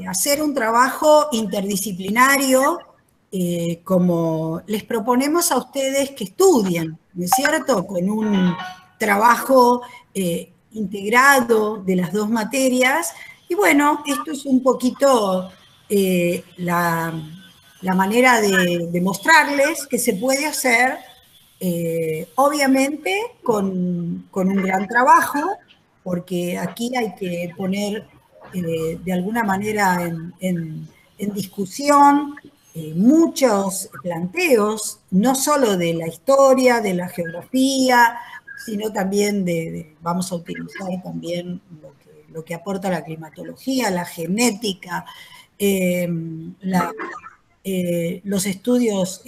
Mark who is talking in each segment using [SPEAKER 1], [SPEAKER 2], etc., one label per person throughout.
[SPEAKER 1] hacer un trabajo interdisciplinario, como les proponemos a ustedes que estudien, ¿no es cierto? Con un trabajo integrado de las dos materias. Y bueno, esto es un poquito la manera de mostrarles que se puede hacer, obviamente con un gran trabajo, porque aquí hay que poner de alguna manera en discusión muchos planteos, no solo de la historia, de la geografía, sino también vamos a utilizar también lo que aporta la climatología, la genética, eh, la, los estudios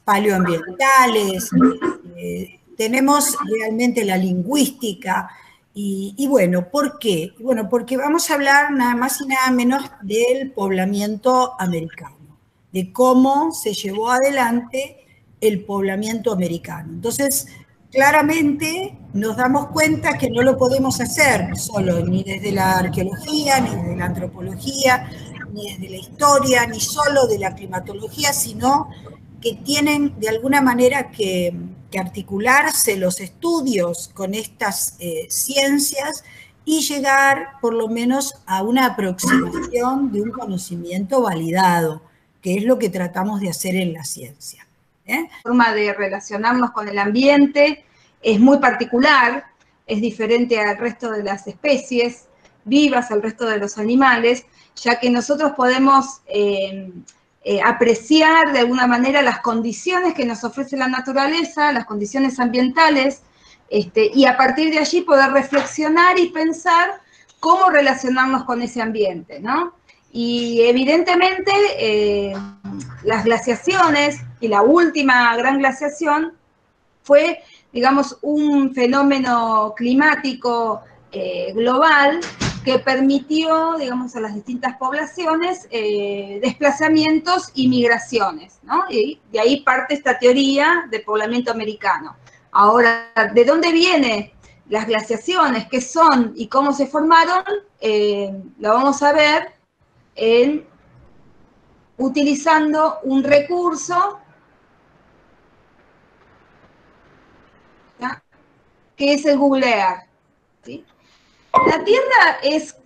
[SPEAKER 1] paleoambientales, tenemos realmente la lingüística. Y bueno, ¿por qué? Bueno, porque vamos a hablar nada más y nada menos del poblamiento americano, de cómo se llevó adelante el poblamiento americano. Entonces, claramente nos damos cuenta que no lo podemos hacer solo ni desde la arqueología, ni desde la antropología, ni desde la historia, ni solo de la climatología, sino que tienen de alguna manera que articularse los estudios con estas ciencias y llegar por lo menos a una aproximación de un conocimiento validado, que es lo que tratamos de hacer en la ciencia.
[SPEAKER 2] La forma de relacionarnos con el ambiente es muy particular, es diferente al resto de las especies vivas, al resto de los animales, ya que nosotros podemos apreciar de alguna manera las condiciones que nos ofrece la naturaleza, las condiciones ambientales, y a partir de allí poder reflexionar y pensar cómo relacionarnos con ese ambiente, ¿no? Y evidentemente las glaciaciones, y la última gran glaciación fue, digamos, un fenómeno climático global que permitió, digamos, a las distintas poblaciones desplazamientos y migraciones, ¿no? Y de ahí parte esta teoría del poblamiento americano. Ahora, ¿de dónde vienen las glaciaciones? ¿Qué son y cómo se formaron? Lo vamos a ver utilizando un recurso, ¿ya?, que es el Google Earth, ¿sí? La Tierra es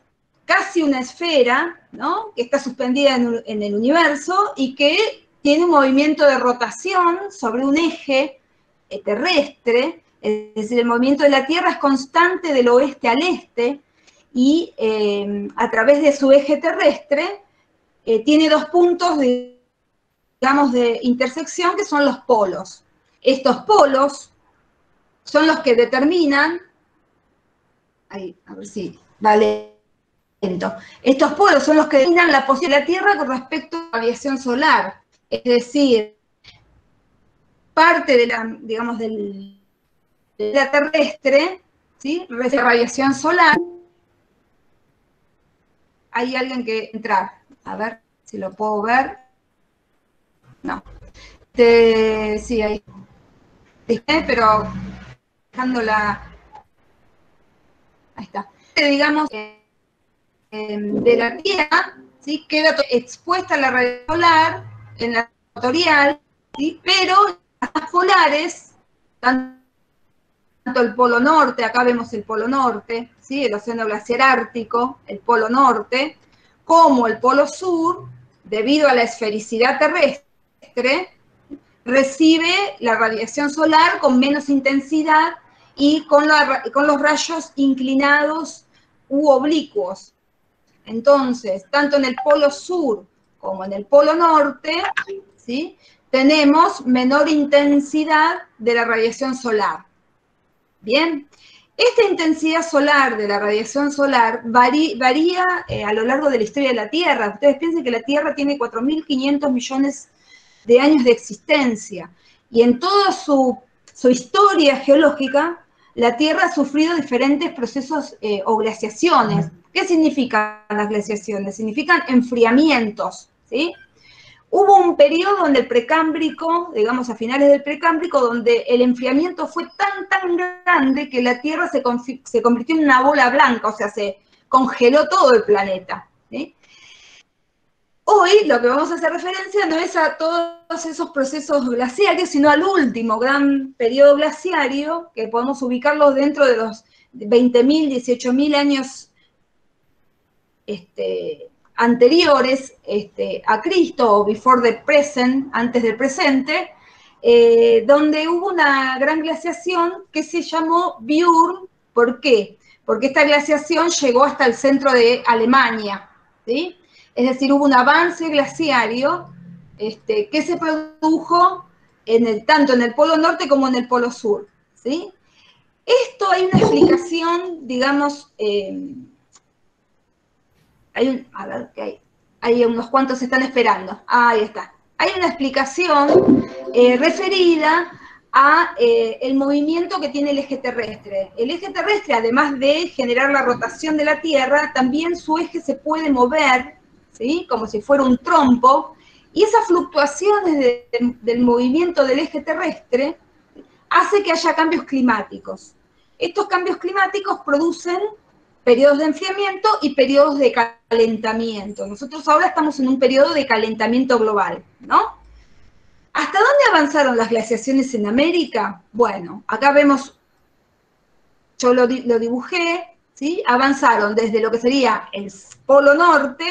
[SPEAKER 2] casi una esfera, ¿no?, que está suspendida en el universo y que tiene un movimiento de rotación sobre un eje terrestre, es decir, el movimiento de la Tierra es constante del oeste al este y a través de su eje terrestre tiene dos puntos, digamos, de intersección, que son los polos. Estos polos son los que determinan, ahí, a ver si va lento. Estos polos son los que determinan la posición de la Tierra con respecto a la radiación solar. Es decir, parte de la, digamos, de la terrestre, ¿sí?, recibe radiación solar. Hay alguien que entrar. A ver si lo puedo ver. No. Sí, ahí. Pero dejando la... Ahí está. Digamos, de la Tierra, ¿sí?, queda expuesta a la radiación solar en la ecuatorial, ¿sí?, pero las polares, tanto el polo norte, acá vemos el polo norte, ¿sí?, el océano glaciar ártico, el polo norte, como el polo sur, debido a la esfericidad terrestre, recibe la radiación solar con menos intensidad y con los rayos inclinados u oblicuos. Entonces, tanto en el polo sur como en el polo norte, ¿sí?, tenemos menor intensidad de la radiación solar. Bien, esta intensidad solar de la radiación solar varía a lo largo de la historia de la Tierra. Ustedes piensen que la Tierra tiene 4.500 millones de años de existencia, y en toda su historia geológica, la Tierra ha sufrido diferentes procesos o glaciaciones. ¿Qué significan las glaciaciones? Significan enfriamientos, ¿sí? Hubo un periodo en el precámbrico, digamos a finales del precámbrico, donde el enfriamiento fue tan grande que la Tierra se convirtió en una bola blanca, o sea, se congeló todo el planeta, ¿sí? Hoy lo que vamos a hacer referencia no es a todos esos procesos glaciarios, sino al último gran periodo glaciario, que podemos ubicarlos dentro de los 20.000, 18.000 años anteriores a Cristo, o before the present, antes del presente, donde hubo una gran glaciación que se llamó Biurn. ¿Por qué? Porque esta glaciación llegó hasta el centro de Alemania, ¿sí? Es decir, hubo un avance glaciario que se produjo tanto en el Polo Norte como en el Polo Sur, ¿sí? Esto hay una explicación, digamos, hay unos cuantos están esperando. Ahí está. Hay una explicación referida a el movimiento que tiene el eje terrestre. El eje terrestre, además de generar la rotación de la Tierra, también su eje se puede mover, ¿sí? Como si fuera un trompo, y esas fluctuaciones del movimiento del eje terrestre hace que haya cambios climáticos. Estos cambios climáticos producen periodos de enfriamiento y periodos de calentamiento. Nosotros ahora estamos en un periodo de calentamiento global, ¿no? ¿Hasta dónde avanzaron las glaciaciones en América? Bueno, acá vemos, yo lo dibujé, ¿sí? Avanzaron desde lo que sería el Polo Norte,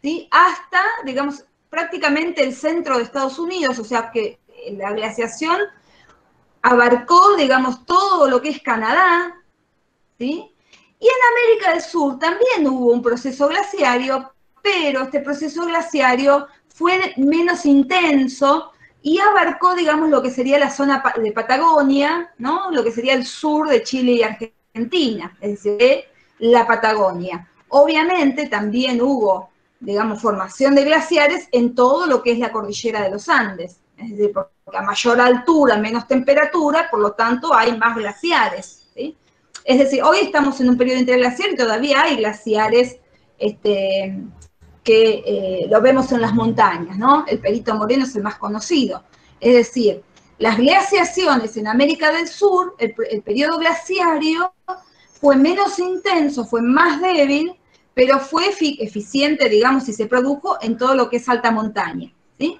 [SPEAKER 2] ¿sí? Hasta, digamos, prácticamente el centro de Estados Unidos, o sea que la glaciación abarcó, digamos, todo lo que es Canadá, ¿sí? Y en América del Sur también hubo un proceso glaciario, pero este proceso glaciario fue menos intenso y abarcó, digamos, lo que sería la zona de Patagonia, ¿no? Lo que sería el sur de Chile y Argentina, es decir, la Patagonia. Obviamente también hubo, digamos, formación de glaciares en todo lo que es la cordillera de los Andes, es decir, porque a mayor altura, menos temperatura, por lo tanto hay más glaciares, ¿sí? Es decir, hoy estamos en un periodo interglaciar y todavía hay glaciares que lo vemos en las montañas, ¿no? El Perito Moreno es el más conocido. Es decir, las glaciaciones en América del Sur, el periodo glaciario fue menos intenso, fue más débil, pero fue eficiente, digamos, y se produjo en todo lo que es alta montaña, ¿sí?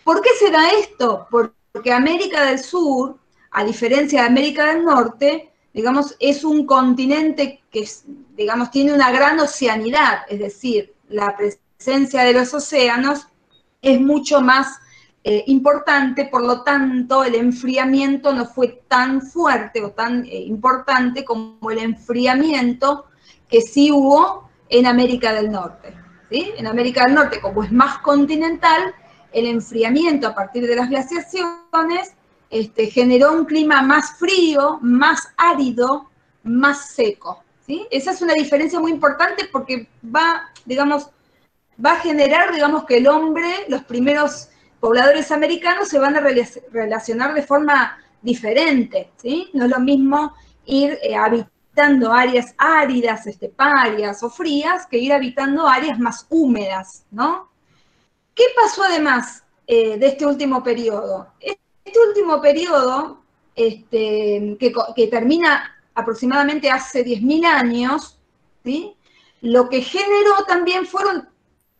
[SPEAKER 2] ¿Por qué se da esto? Porque América del Sur, a diferencia de América del Norte, digamos, es un continente que, digamos, tiene una gran oceanidad, es decir, la presencia de los océanos es mucho más importante, por lo tanto, el enfriamiento no fue tan fuerte o tan importante como el enfriamiento que sí hubo en América del Norte, ¿sí? En América del Norte, como es más continental, el enfriamiento a partir de las glaciaciones generó un clima más frío, más árido, más seco, ¿sí? Esa es una diferencia muy importante porque va a generar, digamos, que el hombre, los primeros pobladores americanos se van a relacionar de forma diferente, ¿sí? No es lo mismo ir habitando áreas áridas, esteparias o frías, que ir habitando áreas más húmedas, ¿no? ¿Qué pasó además de este último periodo? Este último periodo, que termina aproximadamente hace 10.000 años, ¿sí? Lo que generó también fueron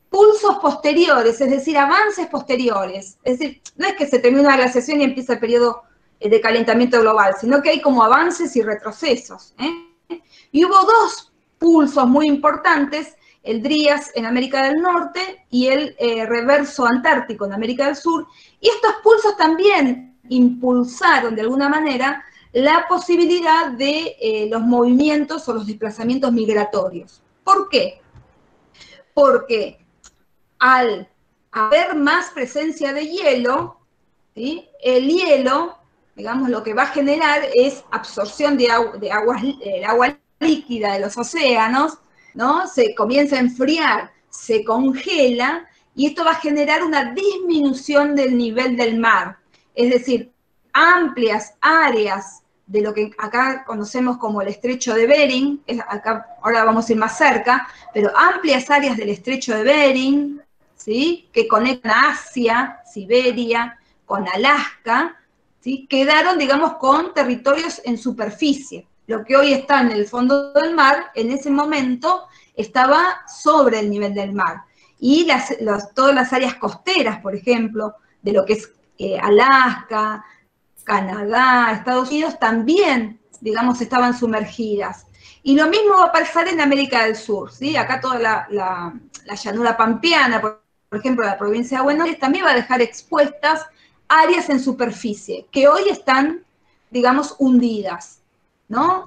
[SPEAKER 2] pulsos posteriores, es decir, avances posteriores. Es decir, no es que se termina la glaciación y empieza el periodo de calentamiento global, sino que hay como avances y retrocesos, ¿eh? Y hubo dos pulsos muy importantes, el Drías en América del Norte y el reverso antártico en América del Sur, y estos pulsos también impulsaron de alguna manera la posibilidad de los movimientos o los desplazamientos migratorios. ¿Por qué? Porque al haber más presencia de hielo, ¿sí? El hielo, digamos, lo que va a generar es absorción de agua líquida de los océanos, ¿no? Se comienza a enfriar, se congela, y esto va a generar una disminución del nivel del mar. Es decir, amplias áreas de lo que acá conocemos como el estrecho de Bering, acá ahora vamos a ir más cerca, pero amplias áreas del estrecho de Bering, ¿sí? Que conectan a Asia, Siberia, con Alaska, ¿sí? Quedaron, digamos, con territorios en superficie. Lo que hoy está en el fondo del mar, en ese momento estaba sobre el nivel del mar. y todas las áreas costeras, por ejemplo, de lo que es Alaska, Canadá, Estados Unidos, también, digamos, estaban sumergidas. Y lo mismo va a pasar en América del Sur, ¿sí? Acá toda la llanura pampeana, por ejemplo, la provincia de Buenos Aires, también va a dejar expuestas áreas en superficie, que hoy están, digamos, hundidas, ¿no?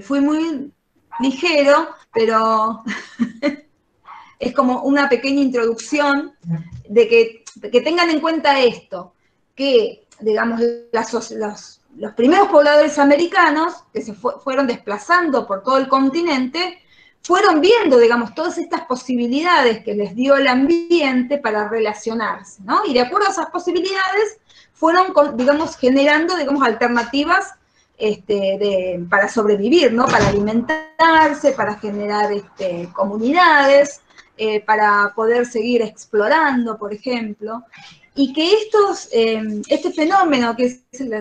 [SPEAKER 2] Fui muy ligero, pero es como una pequeña introducción de que tengan en cuenta esto, que, digamos, los primeros pobladores americanos que se fueron desplazando por todo el continente, fueron viendo, digamos, todas estas posibilidades que les dio el ambiente para relacionarse, ¿no? Y de acuerdo a esas posibilidades, fueron, digamos, generando, digamos, alternativas para sobrevivir, ¿no? Para alimentarse, para generar comunidades, para poder seguir explorando, por ejemplo. Y que este fenómeno que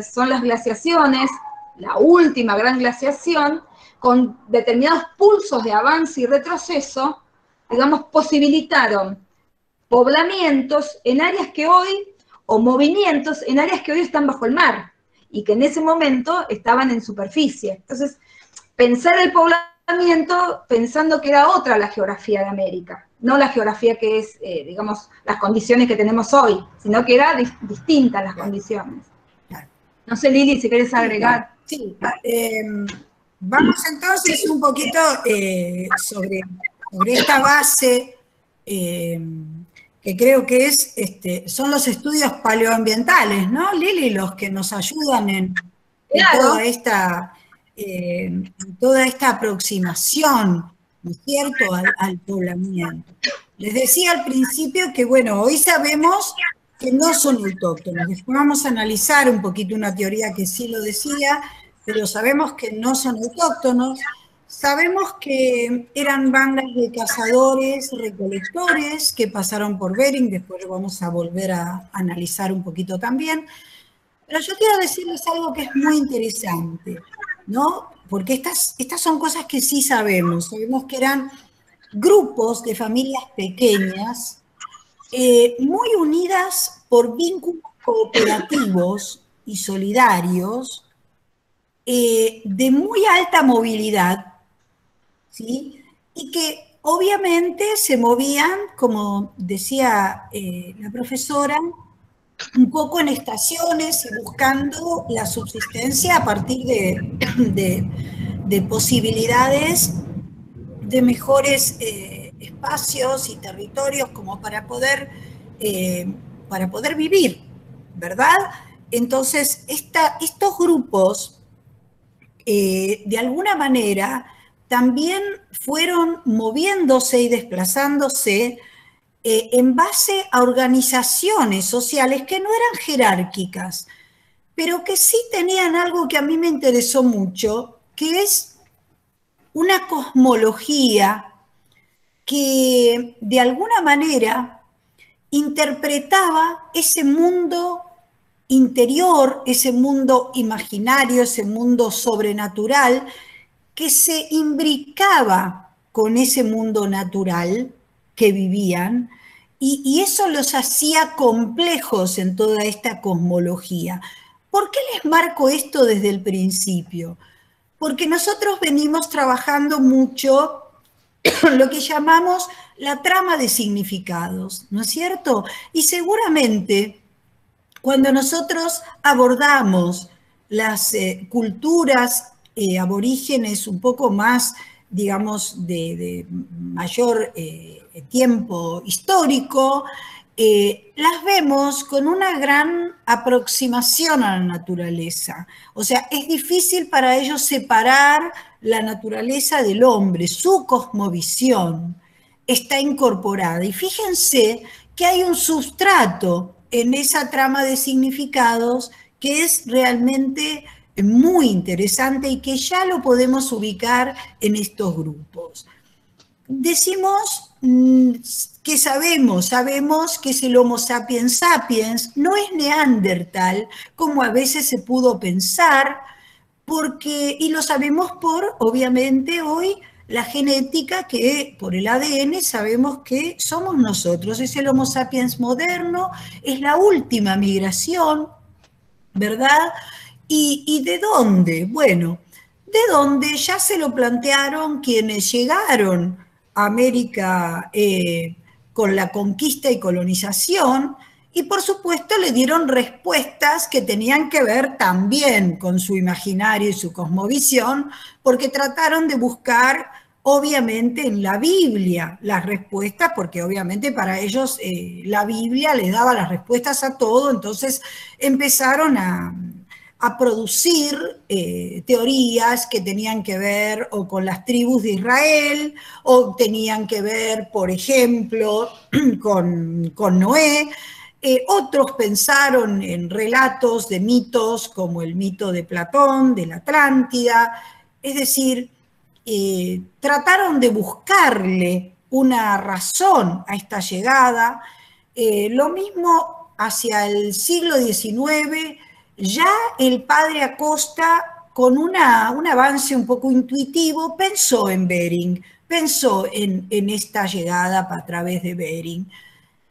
[SPEAKER 2] son las glaciaciones, la última gran glaciación, con determinados pulsos de avance y retroceso, digamos, posibilitaron poblamientos en áreas que hoy, o movimientos en áreas que hoy están bajo el mar, y que en ese momento estaban en superficie. Entonces, pensar el poblamiento pensando que era otra la geografía de América, no la geografía que es, digamos, las condiciones que tenemos hoy, sino que era distintas las condiciones. No sé, Lili, si querés agregar.
[SPEAKER 1] Sí, vamos entonces un poquito sobre esta base que creo que son los estudios paleoambientales, ¿no, Lili? Los que nos ayudan en toda esta aproximación, ¿no es cierto?, al poblamiento. Les decía al principio que, bueno, hoy sabemos que no son autóctonos. Después vamos a analizar un poquito una teoría que sí lo decía, pero sabemos que no son autóctonos. Sabemos que eran bandas de cazadores, recolectores, que pasaron por Bering, después lo vamos a volver a analizar un poquito también. Pero yo quiero decirles algo que es muy interesante, ¿no? Porque estas son cosas que sí sabemos. Sabemos que eran grupos de familias pequeñas, muy unidas por vínculos cooperativos y solidarios, de muy alta movilidad, ¿sí? Y que obviamente se movían, como decía la profesora, un poco en estaciones y buscando la subsistencia a partir de posibilidades de mejores espacios y territorios como para poder vivir, ¿verdad? Entonces, estos grupos, de alguna manera, también fueron moviéndose y desplazándose en base a organizaciones sociales que no eran jerárquicas, pero que sí tenían algo que a mí me interesó mucho, que es una cosmología que de alguna manera interpretaba ese mundo interior, ese mundo imaginario, ese mundo sobrenatural, que se imbricaba con ese mundo natural que vivían, y eso los hacía complejos en toda esta cosmología. ¿Por qué les marco esto desde el principio? Porque nosotros venimos trabajando mucho lo que llamamos la trama de significados, ¿no es cierto? Y seguramente cuando nosotros abordamos las culturas aborígenes un poco más, digamos, de mayor tiempo histórico, las vemos con una gran aproximación a la naturaleza. O sea, es difícil para ellos separar la naturaleza del hombre, su cosmovisión está incorporada. Y fíjense que hay un sustrato en esa trama de significados que es realmente muy interesante y que ya lo podemos ubicar en estos grupos. Decimos que sabemos que es el Homo sapiens sapiens, no es neandertal, como a veces se pudo pensar, y lo sabemos por, obviamente, hoy la genética que por el ADN sabemos que somos nosotros, es el Homo sapiens moderno, es la última migración, ¿verdad? ¿Y de dónde? Bueno, de dónde ya se lo plantearon quienes llegaron a América con la conquista y colonización, y por supuesto le dieron respuestas que tenían que ver también con su imaginario y su cosmovisión, porque trataron de buscar obviamente en la Biblia las respuestas, porque obviamente para ellos la Biblia les daba las respuestas a todo, entonces empezaron a producir teorías que tenían que ver o con las tribus de Israel, o tenían que ver, por ejemplo, con Noé. Otros pensaron en relatos de mitos como el mito de Platón, de la Atlántida, es decir, trataron de buscarle una razón a esta llegada. Lo mismo hacia el siglo XIX, ya el padre Acosta, con un avance un poco intuitivo, pensó en Bering, pensó en esta llegada a través de Bering.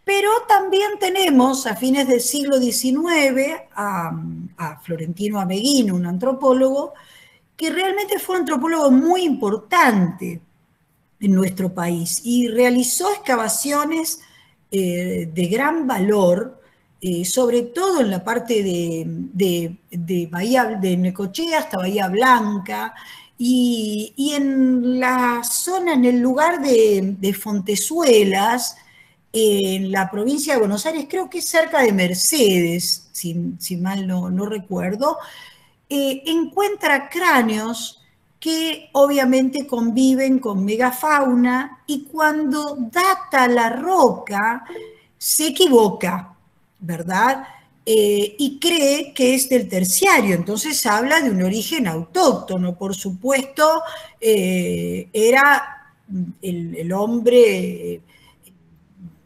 [SPEAKER 1] Pero también tenemos a fines del siglo XIX a Florentino Ameghino, un antropólogo, que realmente fue un antropólogo muy importante en nuestro país y realizó excavaciones de gran valor, sobre todo en la parte de Bahía de Necochea hasta Bahía Blanca, y en la zona, en el lugar de Fontezuelas, en la provincia de Buenos Aires, creo que es cerca de Mercedes, si mal no recuerdo, encuentra cráneos que obviamente conviven con megafauna, y cuando data la roca se equivoca, ¿verdad? Y cree que es del terciario, entonces habla de un origen autóctono. Por supuesto, era el hombre,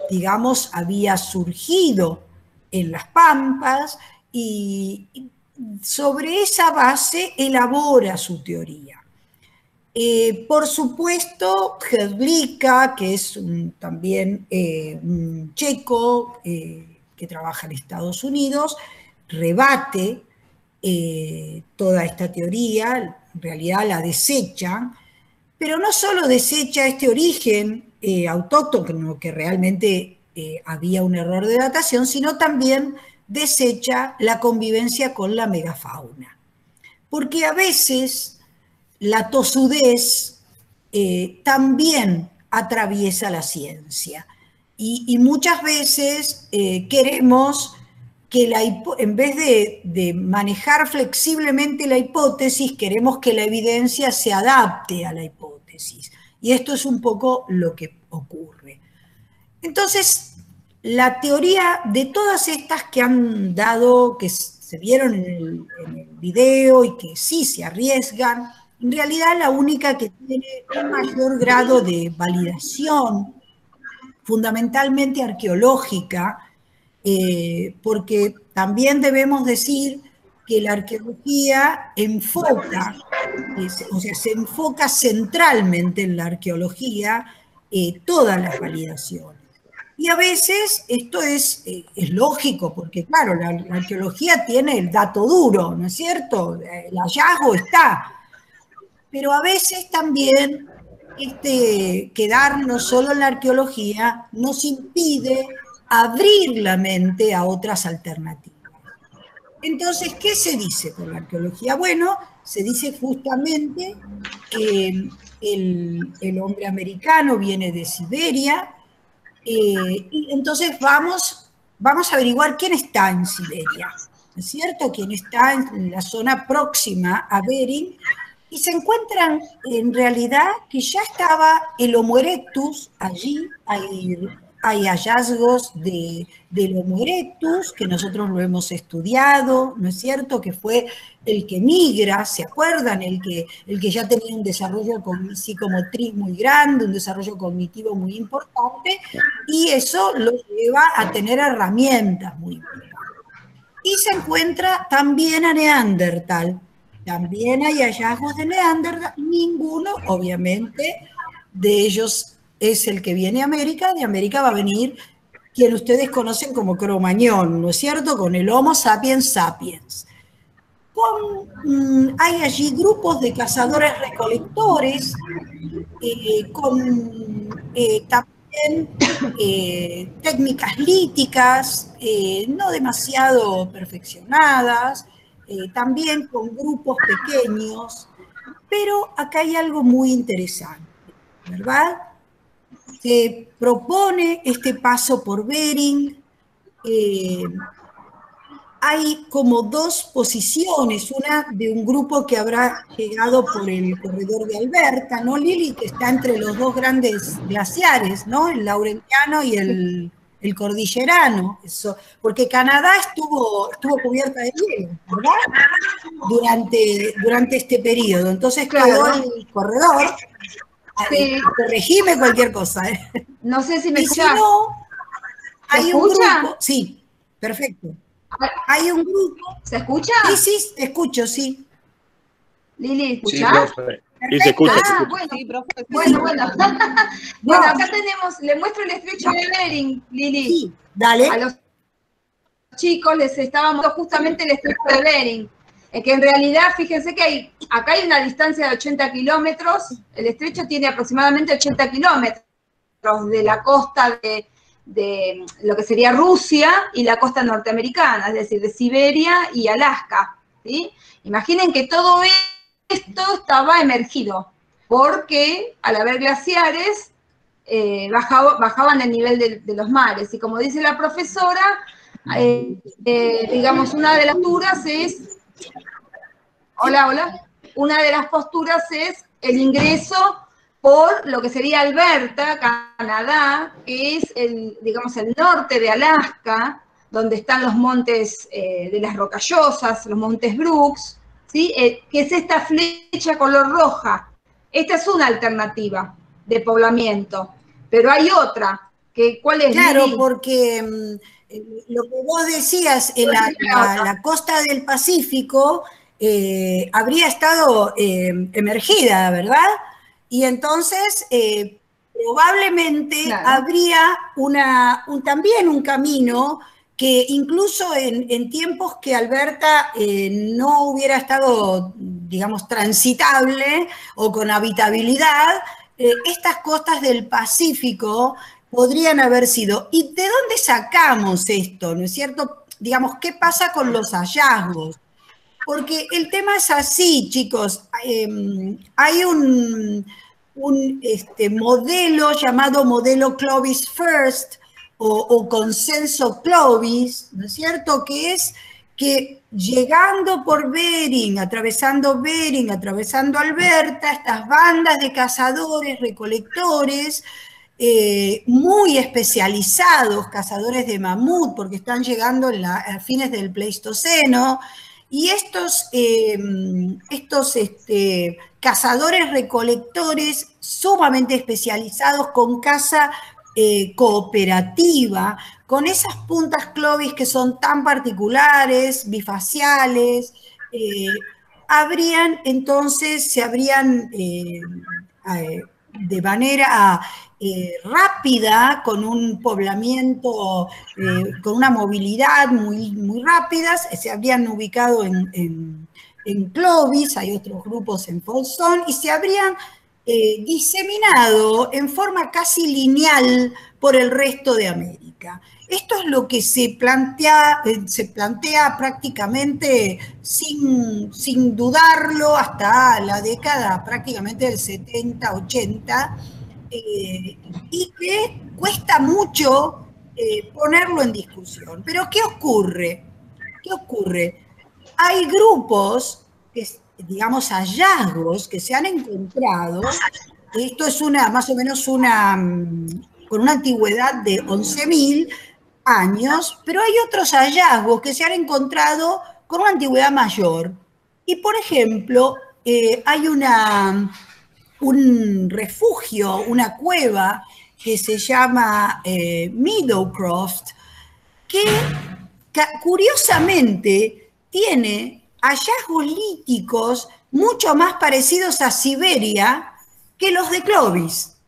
[SPEAKER 1] digamos, había surgido en las Pampas, y sobre esa base elabora su teoría. Por supuesto, Hrdlicka, que es también un checo que trabaja en Estados Unidos, rebate toda esta teoría, en realidad la desecha, pero no solo desecha este origen autóctono, que realmente había un error de datación, sino también desecha la convivencia con la megafauna. Porque a veces la tosudez también atraviesa la ciencia, y muchas veces queremos que en vez de manejar flexiblemente la hipótesis, queremos que la evidencia se adapte a la hipótesis. Y esto es un poco lo que ocurre. Entonces, la teoría de todas estas que han dado, que se vieron en el video y que sí se arriesgan, en realidad la única que tiene un mayor grado de validación, fundamentalmente arqueológica, porque también debemos decir que la arqueología enfoca, o sea, se enfoca centralmente en la arqueología todas las validaciones. Y a veces esto es lógico, porque claro, la arqueología tiene el dato duro, ¿no es cierto? El hallazgo está. Pero a veces también quedarnos solo en la arqueología nos impide abrir la mente a otras alternativas. Entonces, ¿qué se dice con la arqueología? Bueno, se dice justamente que el hombre americano viene de Siberia, y entonces vamos a averiguar quién está en Siberia, ¿no es cierto? Quién está en la zona próxima a Bering, y se encuentran en realidad que ya estaba el Homo erectus allí. Hay hallazgos del Homo erectus, que nosotros lo hemos estudiado, ¿no es cierto? Que fue el que migra, ¿se acuerdan? El que ya tenía un desarrollo psicomotriz muy grande, un desarrollo cognitivo muy importante, y eso lo lleva a tener herramientas muy importantes. Y se encuentra también a Neandertal. También hay hallazgos de Neandertal, ninguno, obviamente, de ellos es el que viene a América, de América va a venir quien ustedes conocen como Cromañón, ¿no es cierto? Con el Homo sapiens sapiens. Hay allí grupos de cazadores-recolectores, con también técnicas líticas, no demasiado perfeccionadas, también con grupos pequeños, pero acá hay algo muy interesante, ¿verdad? Se propone este paso por Bering. Hay como dos posiciones, una de un grupo que habrá llegado por el corredor de Alberta, ¿no, Lili? Que está entre los dos grandes glaciares, ¿no? El Laurentiano y el Cordillerano. Eso, porque Canadá estuvo cubierta de hielo, ¿verdad? Durante este periodo. Entonces quedó el corredor.
[SPEAKER 2] Sí.
[SPEAKER 1] Corregime cualquier cosa.
[SPEAKER 2] No sé si me escuchas.
[SPEAKER 1] Si no, hay un grupo. Sí, perfecto. Hay un grupo.
[SPEAKER 2] ¿Se escucha?
[SPEAKER 1] Sí, sí, te escucho, sí.
[SPEAKER 2] Lili, ¿escuchás?
[SPEAKER 3] Sí, profe. Sí, se escucha.
[SPEAKER 2] Ah, bueno, sí, profe. Bueno. Bueno, acá tenemos, le muestro el estrecho de Bering, Lili.
[SPEAKER 1] Sí, dale.
[SPEAKER 2] A los chicos les estábamos justamente el estrecho de Bering. Que en realidad, fíjense que acá hay una distancia de 80 kilómetros, el estrecho tiene aproximadamente 80 kilómetros de la costa de lo que sería Rusia y la costa norteamericana, es decir, de Siberia y Alaska, ¿sí? Imaginen que todo esto estaba emergido, porque al haber glaciares bajaban el nivel de los mares, y como dice la profesora, digamos, una de las posturas es, una de las posturas es el ingreso por lo que sería Alberta, Canadá, que es digamos, el norte de Alaska, donde están los montes de las Rocallosas, los montes Brooks, ¿sí? Que es esta flecha color roja. Esta es una alternativa de poblamiento, pero hay otra, ¿cuál es?
[SPEAKER 1] Claro,
[SPEAKER 2] Lili?
[SPEAKER 1] porque lo que vos decías, en la costa del Pacífico habría estado emergida, ¿verdad? Y entonces probablemente habría también un camino que incluso en tiempos que Alberta no hubiera estado, digamos, transitable o con habitabilidad, estas costas del Pacífico podrían haber sido. ¿Y de dónde sacamos esto? ¿No es cierto? Digamos, ¿qué pasa con los hallazgos? Porque el tema es así, chicos. Hay un modelo llamado modelo Clovis First o consenso Clovis, ¿no es cierto? Que es que llegando por Bering, atravesando Alberta, estas bandas de cazadores, recolectores, muy especializados, cazadores de mamut, porque están llegando a fines del Pleistoceno, y estos cazadores recolectores sumamente especializados con caza cooperativa, con esas puntas Clovis que son tan particulares, bifaciales, se habrían de manera rápida, con un poblamiento, con una movilidad muy, muy rápida, se habrían ubicado en Clovis, hay otros grupos en Folsom, y se habrían diseminado en forma casi lineal por el resto de América. Esto es lo que se plantea prácticamente sin dudarlo hasta la década prácticamente del 70, 80, y que cuesta mucho ponerlo en discusión. Pero ¿qué ocurre? Hay grupos, digamos, hallazgos que se han encontrado. Esto es más o menos con una antigüedad de 11.000 años, pero hay otros hallazgos que se han encontrado con una antigüedad mayor. Y, por ejemplo, hay un refugio, una cueva que se llama Meadowcroft, que curiosamente tiene hallazgos líticos mucho más parecidos a Siberia que los de Clovis.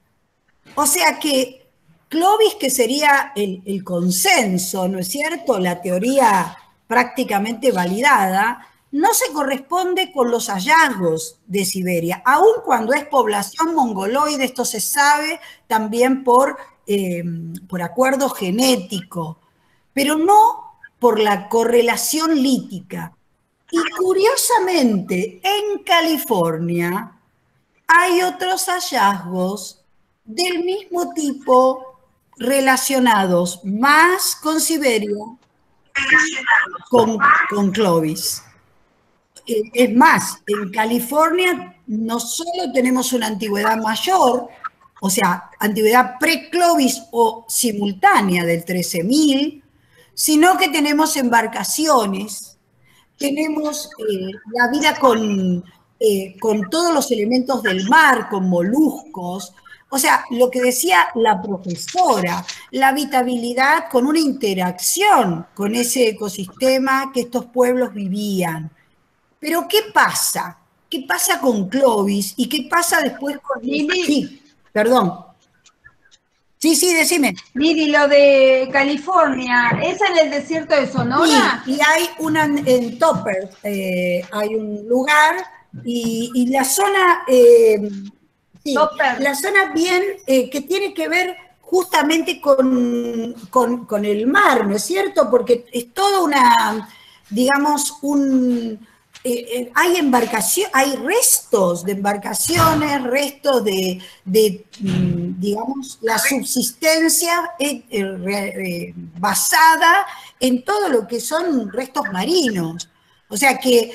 [SPEAKER 1] O sea que Clovis, que sería el consenso, ¿no es cierto? La teoría prácticamente validada, no se corresponde con los hallazgos de Siberia, aun cuando es población mongoloide, esto se sabe también por acuerdo genético, pero no por la correlación lítica. Y curiosamente, en California hay otros hallazgos del mismo tipo relacionados más con Siberia, con Clovis. Es más, en California no solo tenemos una antigüedad mayor, o sea, antigüedad pre-Clovis o simultánea del 13.000, sino que tenemos embarcaciones, tenemos la vida con todos los elementos del mar, con moluscos, o sea, lo que decía la profesora, la habitabilidad con una interacción con ese ecosistema que estos pueblos vivían. Pero ¿qué pasa? ¿Qué pasa con Clovis? ¿Y qué pasa después con...
[SPEAKER 2] Lili,
[SPEAKER 1] Sí, perdón. Sí, decime.
[SPEAKER 2] Lili, lo de California, ¿es en el desierto de Sonora?
[SPEAKER 1] Sí, y hay una en Topper, hay un lugar y la zona, sí,
[SPEAKER 2] Topper.
[SPEAKER 1] la zona bien que tiene que ver justamente con el mar, ¿no es cierto? Porque es toda una, digamos, hay embarcaciones, hay restos de embarcaciones, restos de digamos, la subsistencia basada en todo lo que son restos marinos. O sea que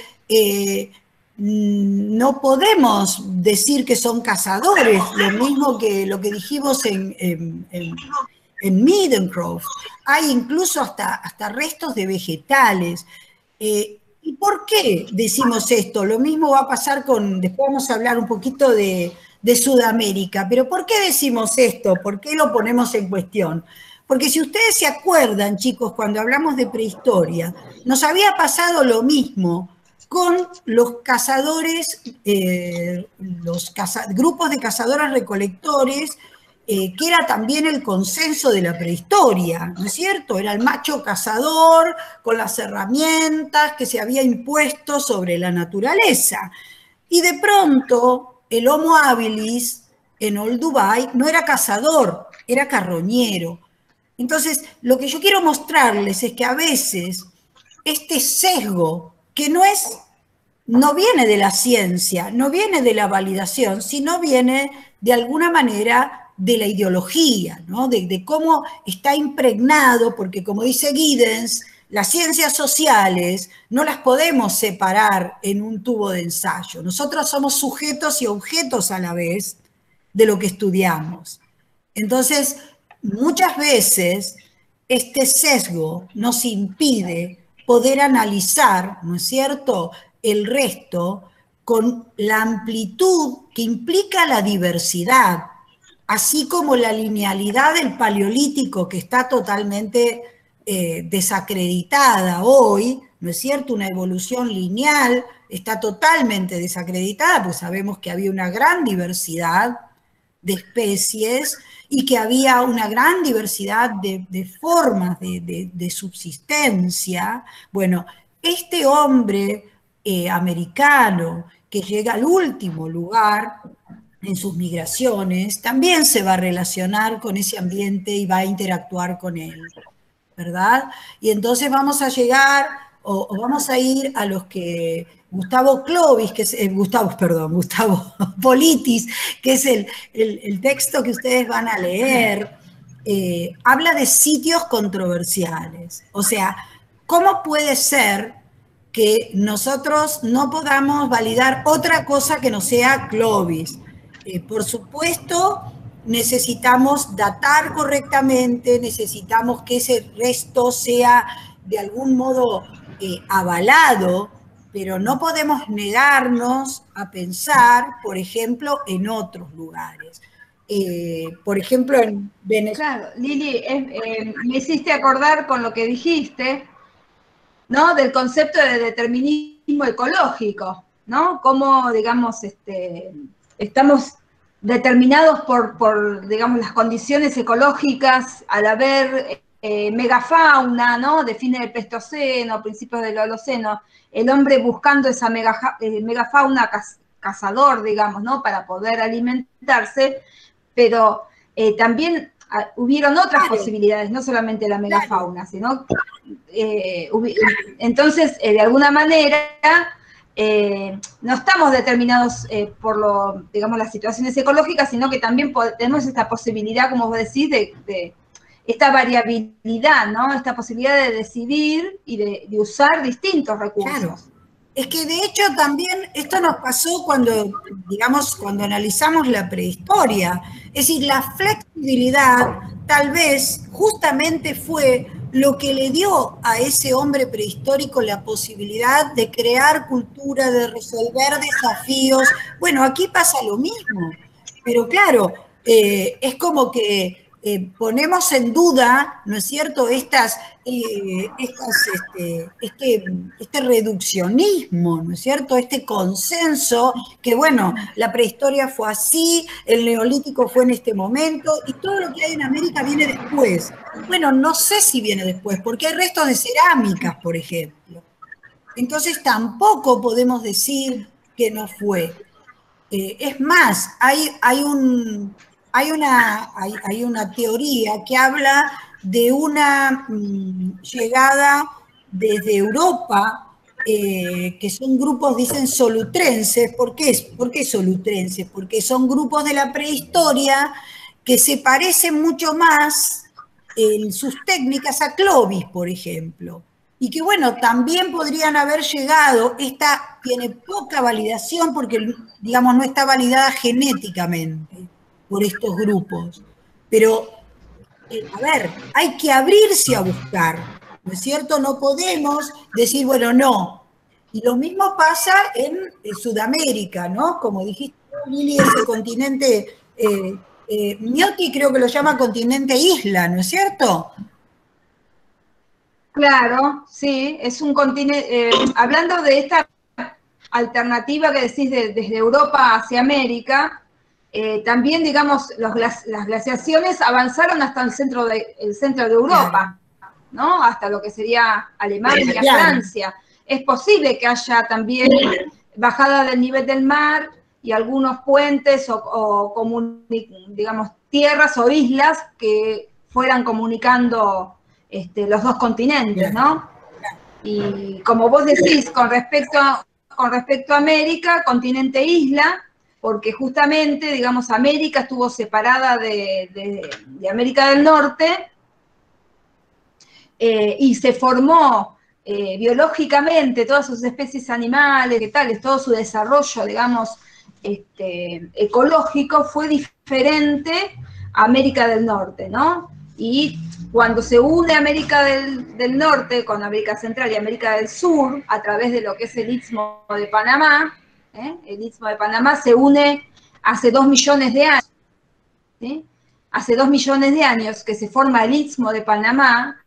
[SPEAKER 1] no podemos decir que son cazadores, lo mismo que lo que dijimos en Middlecroft. Hay incluso hasta restos de vegetales. ¿Y por qué decimos esto? Lo mismo va a pasar después vamos a hablar un poquito de Sudamérica, pero ¿por qué decimos esto? ¿Por qué lo ponemos en cuestión? Porque si ustedes se acuerdan, chicos, cuando hablamos de prehistoria, nos había pasado lo mismo con los cazadores, grupos de cazadores recolectores, que era también el consenso de la prehistoria, ¿no es cierto? Era el macho cazador con las herramientas que se había impuesto sobre la naturaleza. Y de pronto, el Homo habilis en Old Dubai no era cazador, era carroñero. Entonces, lo que yo quiero mostrarles es que a veces este sesgo, que no viene de la ciencia, no viene de la validación, sino viene de alguna manera de la ideología, ¿no? de cómo está impregnado, porque como dice Giddens, las ciencias sociales no las podemos separar en un tubo de ensayo. Nosotros somos sujetos y objetos a la vez de lo que estudiamos. Entonces, muchas veces este sesgo nos impide poder analizar, ¿no es cierto?, el resto con la amplitud que implica la diversidad, así como la linealidad del paleolítico que está totalmente desacreditada hoy, ¿no es cierto? Una evolución lineal está totalmente desacreditada, pues sabemos que había una gran diversidad de especies y que había una gran diversidad de formas de subsistencia. Bueno, este hombre americano que llega al último lugar en sus migraciones, también se va a relacionar con ese ambiente y va a interactuar con él, ¿verdad? Y entonces vamos a llegar, o vamos a ir a los que Gustavo Clovis, que es, Gustavo Politis, que es el texto que ustedes van a leer, habla de sitios controversiales. O sea, ¿cómo puede ser que nosotros no podamos validar otra cosa que no sea Clovis? Por supuesto, necesitamos datar correctamente, necesitamos que ese resto sea de algún modo avalado, pero no podemos negarnos a pensar, por ejemplo, en otros lugares. Por ejemplo, en Venezuela.
[SPEAKER 2] Claro, Lili, me hiciste acordar con lo que dijiste, ¿no? Del concepto de determinismo ecológico, ¿no? Cómo, digamos, estamos determinados por, digamos, las condiciones ecológicas, al haber megafauna, ¿no? De fines del Pleistoceno, principios del Holoceno, el hombre buscando esa megafauna cazador, digamos, ¿no? Para poder alimentarse, pero también hubieron otras posibilidades, no solamente la megafauna, sino entonces, de alguna manera, no estamos determinados por digamos, las situaciones ecológicas, sino que también tenemos esta posibilidad, como vos decís, de esta variabilidad, ¿no? Esta posibilidad de decidir y de usar distintos recursos.
[SPEAKER 1] Claro. Es que de hecho también esto nos pasó cuando, digamos, cuando analizamos la prehistoria. Es decir, la flexibilidad tal vez justamente fue lo que le dio a ese hombre prehistórico la posibilidad de crear cultura, de resolver desafíos. Bueno, aquí pasa lo mismo, pero claro, es como que ponemos en duda, ¿no es cierto?, este reduccionismo, ¿no es cierto?, este consenso que, bueno, la prehistoria fue así, el neolítico fue en este momento, y todo lo que hay en América viene después. Bueno, no sé si viene después, porque hay restos de cerámicas, por ejemplo. Entonces tampoco podemos decir que no fue. Es más, hay una teoría que habla de una llegada desde Europa, que son grupos, dicen solutrenses. ¿Por qué solutrenses? Porque son grupos de la prehistoria que se parecen mucho más en sus técnicas a Clovis, por ejemplo. Y que, bueno, también podrían haber llegado, esta tiene poca validación porque, digamos, no está validada genéticamente por estos grupos. Pero, a ver, hay que abrirse a buscar, ¿no es cierto? No podemos decir, bueno, no. Y lo mismo pasa en Sudamérica, ¿no? Como dijiste, Lili, ese continente, Miotti creo que lo llama continente isla, ¿no es cierto?
[SPEAKER 2] Claro, sí, es un continente, hablando de esta alternativa que decís desde Europa hacia América, también, digamos, las glaciaciones avanzaron hasta el centro de Europa, claro, ¿no? Hasta lo que sería Alemania, claro, Francia. Es posible que haya también bajada del nivel del mar y algunos puentes digamos, tierras o islas que fueran comunicando los dos continentes, ¿no? Y como vos decís, con respecto a América, continente isla, porque justamente, digamos, América estuvo separada de América del Norte y se formó biológicamente todas sus especies animales, todo su desarrollo, digamos, ecológico fue diferente a América del Norte, ¿no? Y cuando se une América del Norte con América Central y América del Sur, a través de lo que es el Istmo de Panamá, el Istmo de Panamá se une hace 2 millones de años, ¿sí? Hace 2 millones de años que se forma el Istmo de Panamá,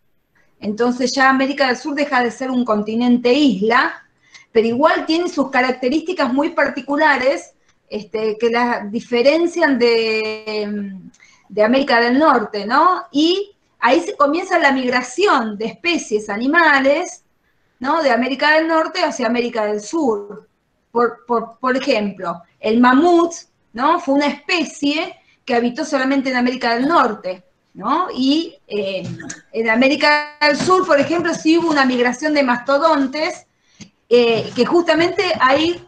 [SPEAKER 2] entonces ya América del Sur deja de ser un continente isla, pero igual tiene sus características muy particulares que la diferencian de América del Norte, ¿no? Y ahí se comienza la migración de especies animales, ¿no? De América del Norte hacia América del Sur. Por ejemplo, el mamut, ¿no? Fue una especie que habitó solamente en América del Norte, ¿no? Y en América del Sur, por ejemplo, sí hubo una migración de mastodontes, que justamente hay,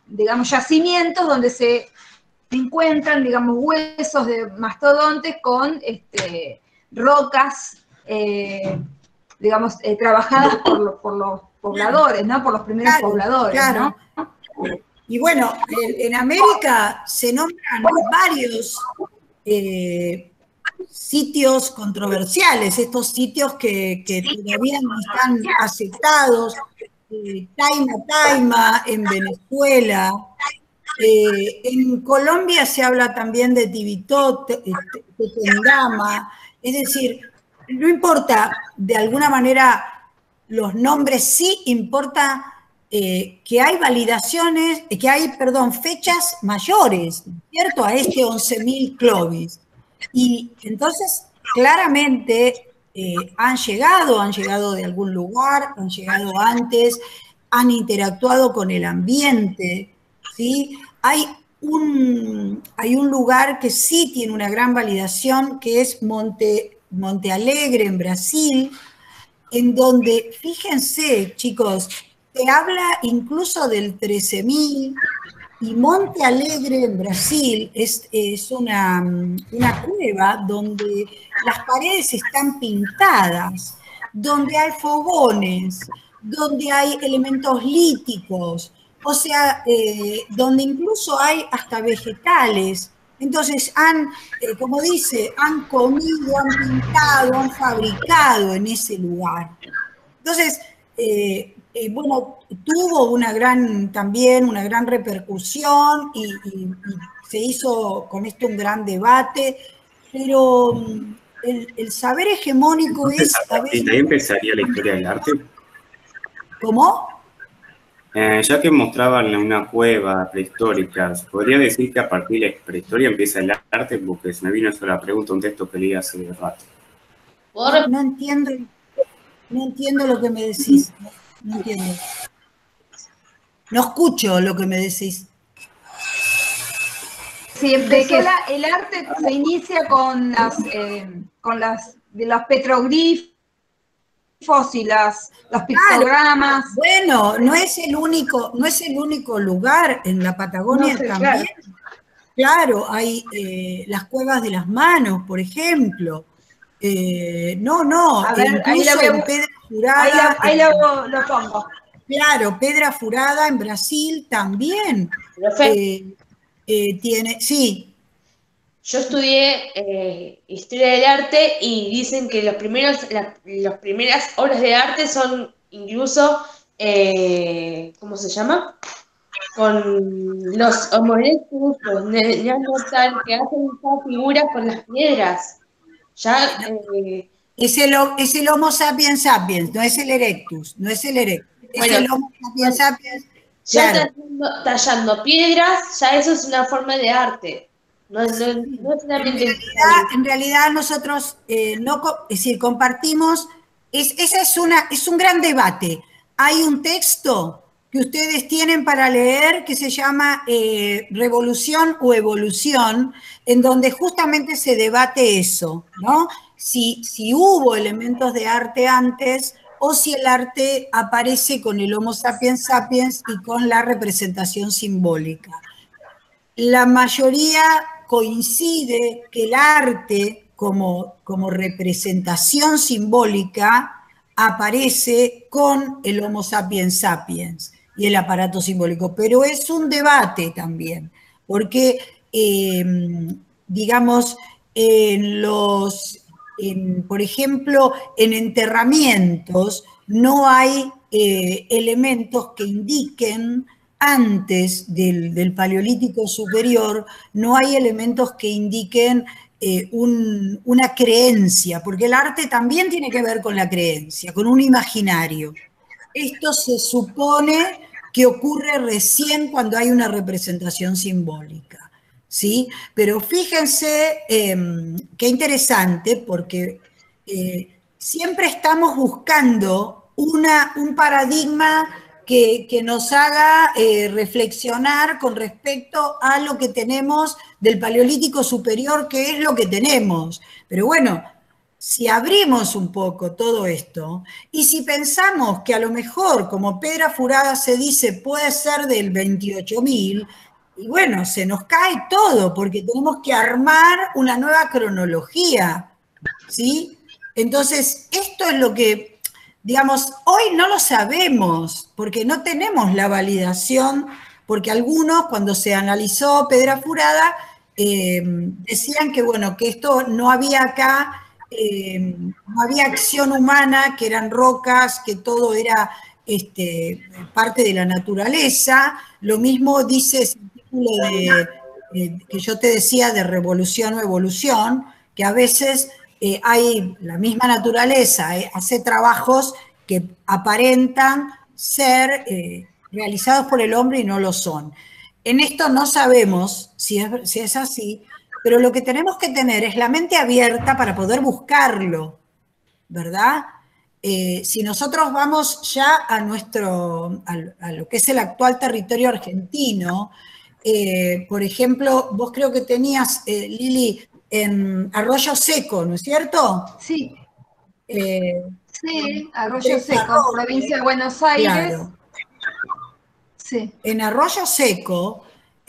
[SPEAKER 2] digamos, yacimientos donde se encuentran, digamos, huesos de mastodontes con rocas, digamos, trabajadas por los pobladores, ¿no? Por los primeros pobladores, claro, ¿no?
[SPEAKER 1] Y bueno, en América se nombran varios sitios controversiales, estos sitios que todavía no están aceptados, Taima, en Venezuela. En Colombia se habla también de Tibito, Tetendama, es decir, no importa, de alguna manera los nombres, sí importa que hay validaciones, que hay, perdón, fechas mayores, ¿cierto? A este 11.000 Clovis. Y entonces, claramente, han llegado de algún lugar, han llegado antes, han interactuado con el ambiente, ¿sí? Hay un lugar que sí tiene una gran validación, que es Monte Alegre, en Brasil, en donde, fíjense, chicos, se habla incluso del 13.000, y Monte Alegre en Brasil es una cueva donde las paredes están pintadas, donde hay fogones, donde hay elementos líticos, o sea, donde incluso hay hasta vegetales. Entonces como dice, han comido, han pintado, han fabricado en ese lugar. Entonces, bueno, tuvo también una gran repercusión y se hizo con esto un gran debate, pero el saber hegemónico
[SPEAKER 3] Entonces,
[SPEAKER 1] es
[SPEAKER 3] a
[SPEAKER 1] a
[SPEAKER 3] partir
[SPEAKER 1] veces...
[SPEAKER 3] de ahí empezaría la historia del arte.
[SPEAKER 1] ¿Cómo?
[SPEAKER 3] Ya que mostraban una cueva prehistórica, ¿se podría decir que a partir de la prehistoria empieza el arte? Porque se me vino eso la pregunta, un texto que leí hace rato.
[SPEAKER 1] No entiendo, no entiendo lo que me decís. No entiendo. No escucho lo que me decís.
[SPEAKER 2] Sí, el arte se inicia con de los petroglifos y los pictogramas.
[SPEAKER 1] Bueno, no es el único lugar en la Patagonia
[SPEAKER 2] No sé,
[SPEAKER 1] también. Claro, hay las cuevas de las manos, por ejemplo.
[SPEAKER 2] A ver,
[SPEAKER 1] incluso en Pedra Furada.
[SPEAKER 2] Ahí lo pongo.
[SPEAKER 1] Claro, Pedra Furada en Brasil también tiene, sí.
[SPEAKER 4] Yo estudié historia del arte y dicen que las primeras obras de arte son incluso, ¿cómo se llama? Con los Homo erectus, los Neandertal, que hacen estas figuras con las piedras. Ya,
[SPEAKER 1] Es el Homo sapiens sapiens, no es el Erectus, no es el Erectus. Es el Homo sapiens sapiens.
[SPEAKER 4] Ya
[SPEAKER 1] Claro.
[SPEAKER 4] tallando piedras, ya eso es una forma de arte. No es solamente...
[SPEAKER 1] En realidad nosotros es decir, compartimos, ese es un gran debate. Hay un texto que ustedes tienen para leer que se llama Revolución o Evolución, en donde justamente se debate eso, ¿no? Si hubo elementos de arte antes o si el arte aparece con el Homo sapiens sapiens y con la representación simbólica. La mayoría coincide que el arte como representación simbólica aparece con el Homo sapiens sapiens y el aparato simbólico, pero es un debate también, porque digamos, por ejemplo, en enterramientos no hay elementos que indiquen antes del Paleolítico superior, no hay elementos que indiquen una creencia, porque el arte también tiene que ver con la creencia, con un imaginario. Esto se supone que ocurre recién cuando hay una representación simbólica, ¿sí? Pero fíjense qué interesante, porque siempre estamos buscando un paradigma que nos haga reflexionar con respecto a lo que tenemos del Paleolítico superior, que es lo que tenemos. Pero bueno, si abrimos un poco todo esto, y si pensamos que a lo mejor, como Pedra Furada se dice, puede ser del 28.000, y bueno, se nos cae todo, porque tenemos que armar una nueva cronología, ¿sí? Entonces, esto es lo que, digamos, hoy no lo sabemos, porque no tenemos la validación, porque algunos, cuando se analizó Pedra Furada, decían que, bueno, que esto no había acá, no había acción humana, que eran rocas, que todo era parte de la naturaleza. Lo mismo dice ese título que yo te decía de revolución o evolución, que a veces hay la misma naturaleza, hace trabajos que aparentan ser realizados por el hombre y no lo son. En esto no sabemos si es así, pero lo que tenemos que tener es la mente abierta para poder buscarlo, ¿verdad? Si nosotros vamos ya a lo que es el actual territorio argentino, por ejemplo, vos creo que tenías, Lili, en Arroyo Seco, ¿no es cierto?
[SPEAKER 2] Sí. Sí, Arroyo Seco, provincia de Buenos Aires.
[SPEAKER 1] Claro.
[SPEAKER 2] Sí.
[SPEAKER 1] En Arroyo Seco.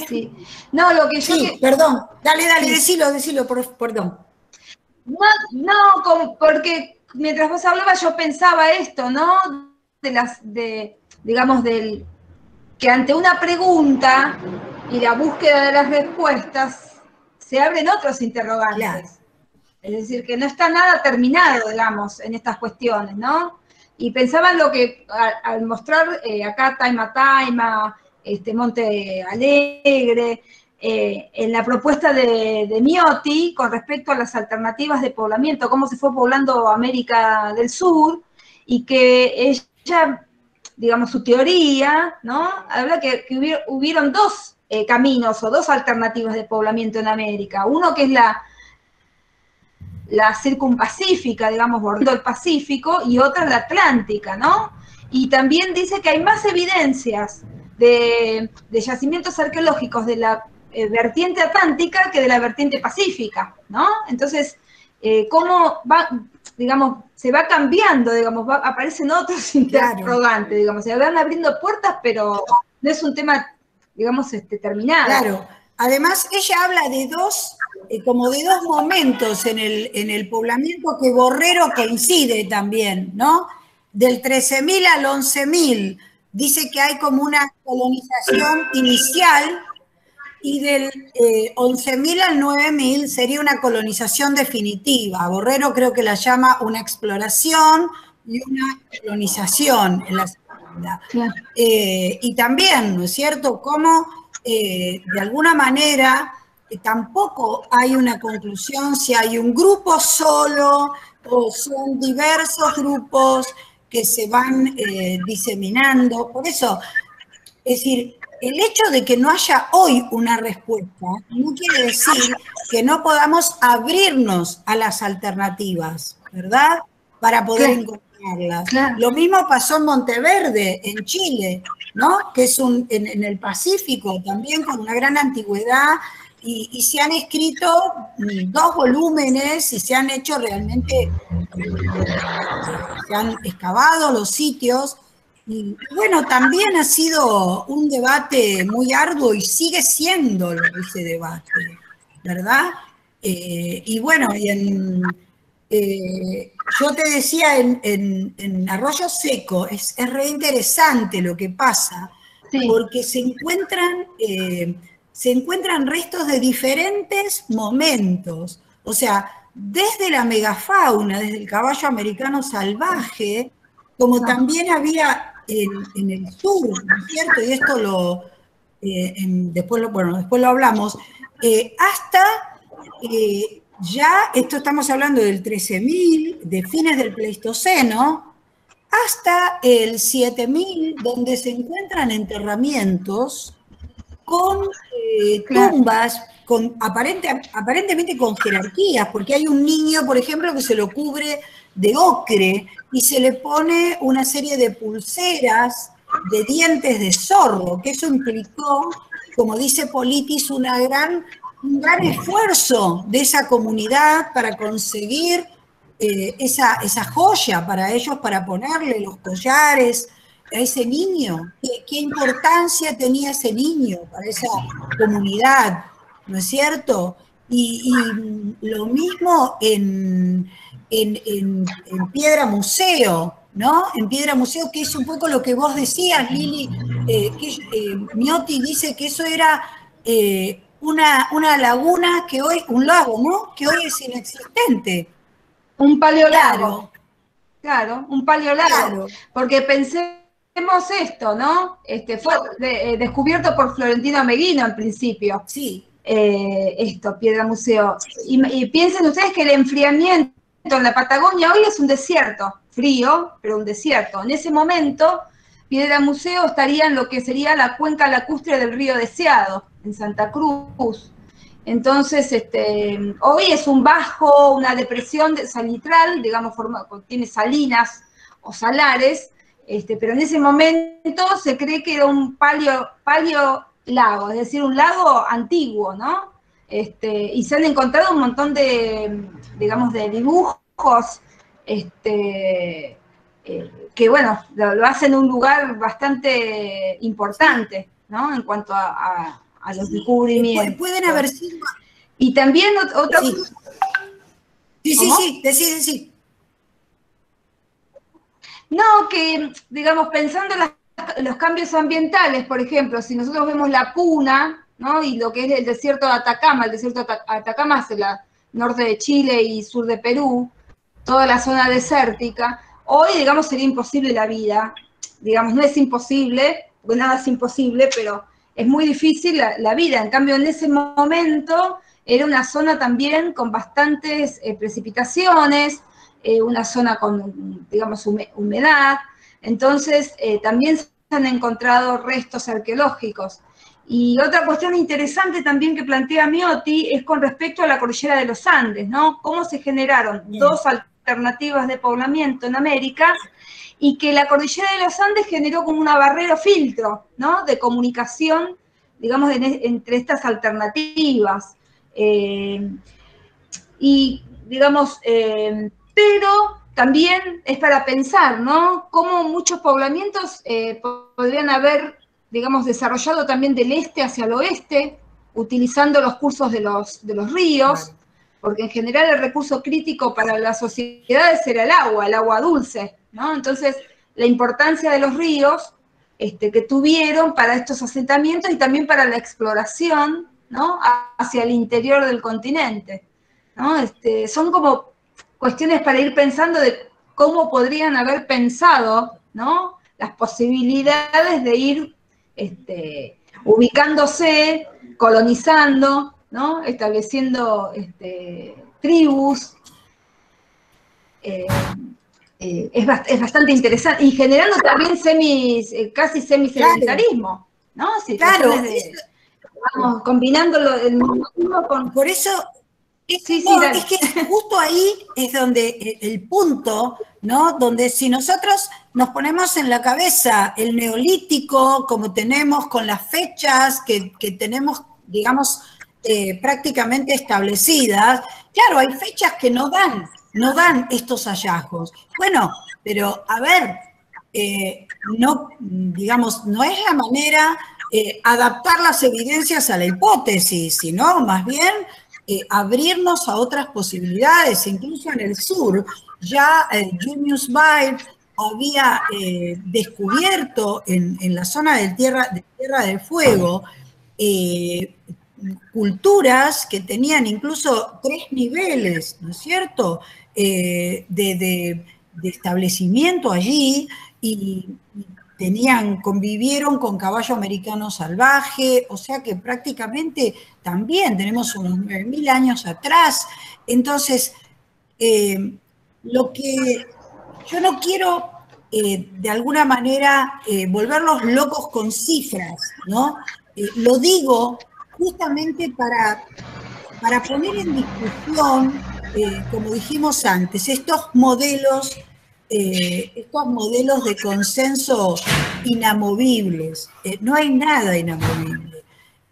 [SPEAKER 2] Sí. No, lo que yo...
[SPEAKER 1] Sí, perdón. Dale, sí. decilo, perdón.
[SPEAKER 2] No, porque mientras vos hablabas yo pensaba esto, ¿no? Digamos, que ante una pregunta y la búsqueda de las respuestas se abren otros interrogantes. Claro. Es decir, que no está nada terminado, digamos, en estas cuestiones, ¿no? Y pensaba en lo que, al mostrar acá Taima Taima, Monte Alegre, en la propuesta de Miotti con respecto a las alternativas de poblamiento, cómo se fue poblando América del Sur, y que ella, digamos, su teoría, ¿no? Habla que hubieron dos caminos o dos alternativas de poblamiento en América. Uno que es la circumpacífica, digamos, bordeando el Pacífico, y otra la atlántica, ¿no? Y también dice que hay más evidencias de yacimientos arqueológicos de la vertiente atlántica que de la vertiente pacífica, ¿no? Entonces, cómo va, digamos, se va cambiando, digamos, aparecen otros interrogantes, digamos, se van abriendo puertas, pero no es un tema, digamos, terminado.
[SPEAKER 1] Claro. Además, ella habla de como de dos momentos en el poblamiento que Borrero coincide también, ¿no? Del 13.000 al 11.000, dice que hay como una colonización inicial, y del 11.000 al 9.000 sería una colonización definitiva. Borrero creo que la llama una exploración y una colonización en la segunda. Claro. Y también, ¿no es cierto?, cómo de alguna manera tampoco hay una conclusión si hay un grupo solo o son diversos grupos que se van diseminando. Por eso, es decir, el hecho de que no haya hoy una respuesta no quiere decir que no podamos abrirnos a las alternativas, ¿verdad? Para poder encontrarlas. Claro. Lo mismo pasó en Monteverde, en Chile, ¿no? Que es en el Pacífico, también con una gran antigüedad, y se han escrito 2 volúmenes y se han hecho realmente, se han excavado los sitios. Y bueno, también ha sido un debate muy arduo y sigue siendo ese debate, ¿verdad? Y bueno, yo te decía, en Arroyo Seco es re interesante lo que pasa, sí, porque se encuentran restos de diferentes momentos. O sea, desde la megafauna, desde el caballo americano salvaje, como también había en el sur, ¿no es cierto? Y esto después lo hablamos, hasta ya, esto estamos hablando del 13.000, de fines del Pleistoceno, hasta el 7.000, donde se encuentran enterramientos con tumbas, aparentemente con jerarquías, porque hay un niño, por ejemplo, que se lo cubre de ocre y se le pone una serie de pulseras de dientes de zorro, que eso implicó, como dice Politis, un gran esfuerzo de esa comunidad para conseguir esa joya para ellos, para ponerle los collares a ese niño. ¿Qué importancia tenía ese niño para esa comunidad? ¿No es cierto? Y lo mismo en Piedra Museo, ¿no? En Piedra Museo, que es un poco lo que vos decías, Lili, Miotti dice que eso era una laguna que hoy, un lago, ¿no? Que hoy es inexistente.
[SPEAKER 2] Un paleolago. Claro, un paleolago. Claro. Porque pensemos esto, ¿no? Fue descubierto por Florentino Meguino al principio.
[SPEAKER 1] Sí.
[SPEAKER 2] Piedra Museo. Y piensen ustedes que el enfriamiento en la Patagonia hoy es un desierto, frío, pero un desierto. En ese momento Piedra Museo estaría en lo que sería la cuenca lacustre del río Deseado, en Santa Cruz. Entonces, hoy es un bajo, una depresión salitral, digamos, tiene salinas o salares, pero en ese momento se cree que era un paleo lago, es decir, un lago antiguo, ¿no? Y se han encontrado un montón de, digamos, de dibujos, que, bueno, lo hacen en un lugar bastante importante, ¿no? En cuanto a los descubrimientos.
[SPEAKER 1] Pueden haber sido...
[SPEAKER 2] Y también otra...
[SPEAKER 1] Sí, sí, decí.
[SPEAKER 2] No, que, digamos, pensando en los cambios ambientales, por ejemplo, si nosotros vemos la Puna, ¿no? Y lo que es el desierto de Atacama, el desierto de Atacama es el norte de Chile y sur de Perú, toda la zona desértica, hoy, digamos, sería imposible la vida. Digamos, no es imposible, porque nada es imposible, pero es muy difícil la vida. En cambio, en ese momento era una zona también con bastantes precipitaciones, una zona con, digamos, humedad. Entonces, también se han encontrado restos arqueológicos. Y otra cuestión interesante también que plantea Miotti es con respecto a la cordillera de los Andes, ¿no? Cómo se generaron dos alternativas de poblamiento en América y que la cordillera de los Andes generó como una barrera o filtro, ¿no? De comunicación, digamos, entre estas alternativas. Y, digamos, pero también es para pensar, ¿no? Cómo muchos poblamientos podrían haber, digamos, desarrollado también del este hacia el oeste, utilizando los cursos de los ríos, porque en general el recurso crítico para las sociedades era el agua dulce, ¿no? Entonces, la importancia de los ríos que tuvieron para estos asentamientos y también para la exploración, ¿no? Hacia el interior del continente, ¿no? Son como cuestiones para ir pensando de cómo podrían haber pensado, ¿no? Las posibilidades de ir ubicándose, colonizando, ¿no? Estableciendo tribus. Es bastante interesante. Y generando también casi semisedentarismo, ¿no?
[SPEAKER 1] Claro.
[SPEAKER 2] Vamos, combinándolo el con...
[SPEAKER 1] Por eso... es que justo ahí es donde el punto, ¿no? Donde si nosotros nos ponemos en la cabeza el neolítico, como tenemos con las fechas que tenemos, digamos, prácticamente establecidas, claro, hay fechas que no dan estos hallazgos. Bueno, pero a ver, no, digamos, no es la manera adaptar las evidencias a la hipótesis, sino más bien abrirnos a otras posibilidades. Incluso en el sur, ya Julius Baer había descubierto en la zona de Tierra del Fuego culturas que tenían incluso 3 niveles, ¿no es cierto?, de establecimiento allí, y convivieron con caballo americano salvaje, o sea que prácticamente también tenemos unos 9.000 años atrás. Entonces, lo que yo no quiero de alguna manera volverlos locos con cifras, ¿no? Lo digo justamente para poner en discusión, como dijimos antes, estos modelos de consenso inamovibles. No hay nada inamovible.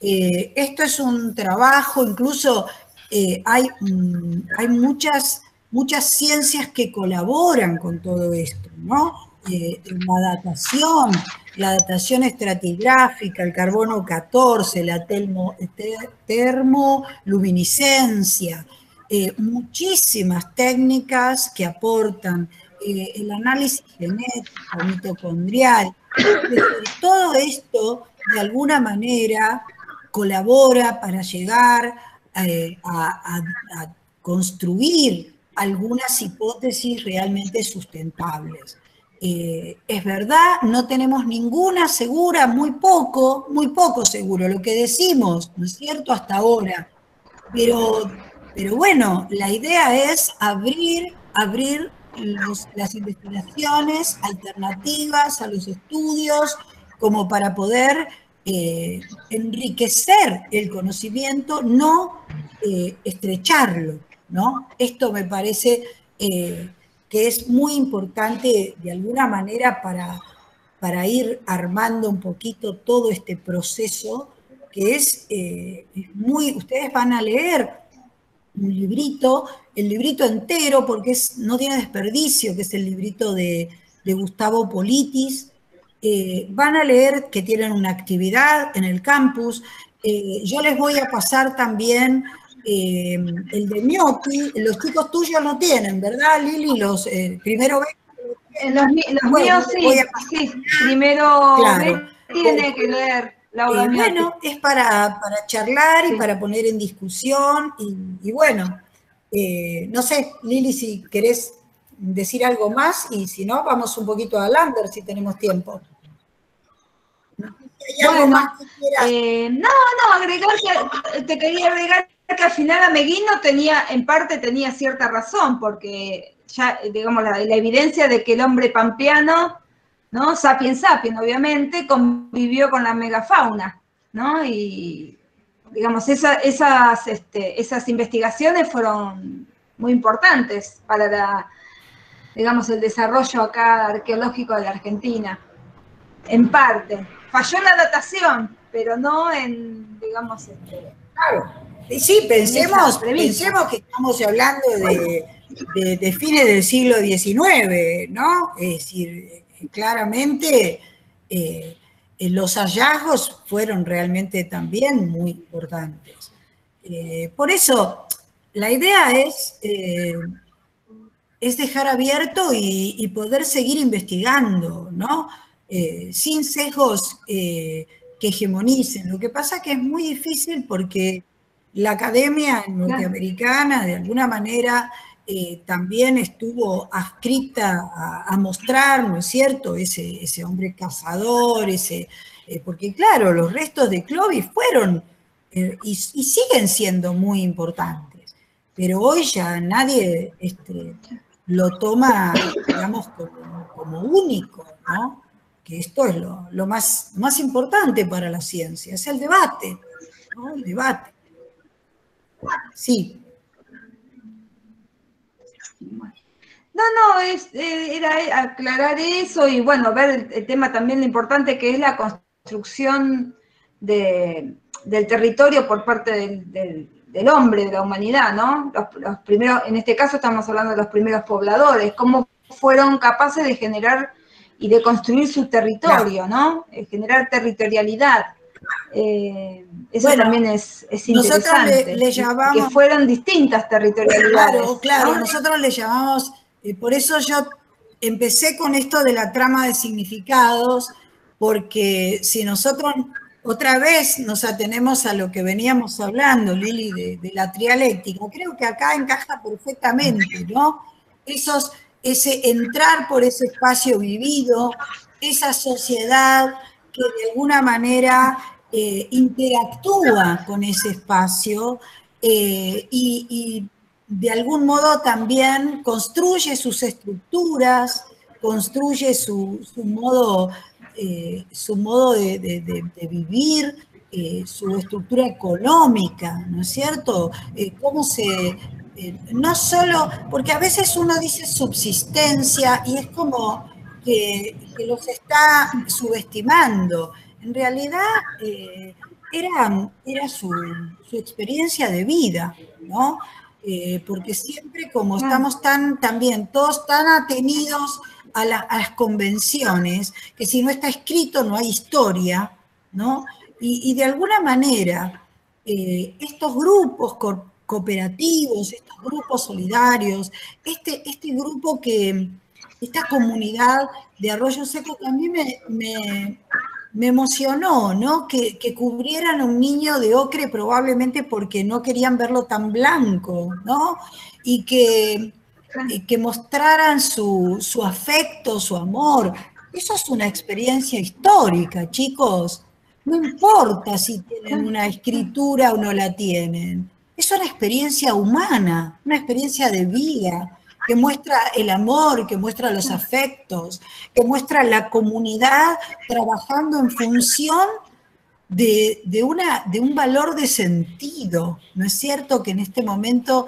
[SPEAKER 1] Esto es un trabajo, incluso hay muchas ciencias que colaboran con todo esto, ¿no? La datación estratigráfica, el carbono 14, la termoluminiscencia, muchísimas técnicas que aportan, el análisis genético, mitocondrial. Todo esto, de alguna manera, colabora para llegar a construir algunas hipótesis realmente sustentables. Es verdad, no tenemos ninguna segura, muy poco seguro, lo que decimos, ¿no es cierto?, hasta ahora. Pero bueno, la idea es abrir las investigaciones alternativas a los estudios, como para poder enriquecer el conocimiento, no estrecharlo, ¿no? Esto me parece que es muy importante de alguna manera para ir armando un poquito todo este proceso que es muy... Ustedes van a leer un librito, el librito entero, porque no tiene desperdicio, que es el librito de Gustavo Politis. Van a leer que tienen una actividad en el campus. Yo les voy a pasar también el de Gnocchi. Los chicos tuyos lo tienen, ¿verdad, Lili? Los primero
[SPEAKER 2] Los míos sí, sí. Primero
[SPEAKER 1] claro,
[SPEAKER 2] tiene que leer Laura Gnocchi.
[SPEAKER 1] Bueno, es para charlar y para poner en discusión. Y bueno, no sé, Lili, si querés decir algo más, y si no, vamos un poquito a Lander, si tenemos tiempo.
[SPEAKER 2] Bueno, agregar te quería agregar que al final Ameguino en parte tenía cierta razón, porque ya, digamos, la evidencia de que el hombre pampeano, ¿no? Sapiens sapiens, obviamente, convivió con la megafauna, ¿no? Y, digamos, esas investigaciones fueron muy importantes para digamos, el desarrollo acá arqueológico de la Argentina, en parte. Falló en la datación, pero no en, digamos,
[SPEAKER 1] Claro. Sí, pensemos que estamos hablando de fines del siglo XIX, ¿no? Es decir, claramente los hallazgos fueron realmente también muy importantes. Por eso, la idea es dejar abierto y poder seguir investigando, ¿no? Sin sesgos que hegemonicen. Lo que pasa es que es muy difícil porque la academia norteamericana, de alguna manera, también estuvo adscrita a mostrar, ¿no es cierto?, ese hombre cazador, porque claro, los restos de Clovis fueron y siguen siendo muy importantes, pero hoy ya nadie lo toma, digamos, como único, ¿no? Que esto es lo más importante para la ciencia, es el debate, ¿no? El debate. Sí.
[SPEAKER 2] Era aclarar eso y, bueno, ver el tema también lo importante que es la construcción del territorio por parte del hombre, de la humanidad, ¿no? Los primeros, en este caso estamos hablando de los primeros pobladores, cómo fueron capaces de generar y de construir su territorio, ¿no? Generar territorialidad. Eso también es interesante.
[SPEAKER 1] Le llamamos,
[SPEAKER 2] que fueron distintas territorialidades.
[SPEAKER 1] Claro,
[SPEAKER 2] ¿no?
[SPEAKER 1] Nosotros le llamamos, por eso yo empecé con esto de la trama de significados, porque si nosotros otra vez nos atenemos a lo que veníamos hablando, Lili, de la trialéctica, creo que acá encaja perfectamente, ¿no? Ese entrar por ese espacio vivido, esa sociedad que de alguna manera interactúa con ese espacio y de algún modo también construye sus estructuras, construye su modo de vivir, su estructura económica, ¿no es cierto? No solo, porque a veces uno dice subsistencia y es como que los está subestimando. En realidad era su experiencia de vida, ¿no? Porque siempre como estamos también todos tan atenidos a las convenciones, que si no está escrito no hay historia, ¿no? Y de alguna manera estos grupos cooperativos, estos grupos solidarios, este grupo esta comunidad de Arroyo Seco también me emocionó, ¿no? Que cubrieran a un niño de ocre probablemente porque no querían verlo tan blanco, ¿no? Y que mostraran su afecto, su amor. Eso es una experiencia histórica, chicos. No importa si tienen una escritura o no la tienen. Es una experiencia humana, una experiencia de vida. que muestra el amor, que muestra los afectos, que muestra la comunidad trabajando en función de un valor de sentido. ¿No es cierto que en ese momento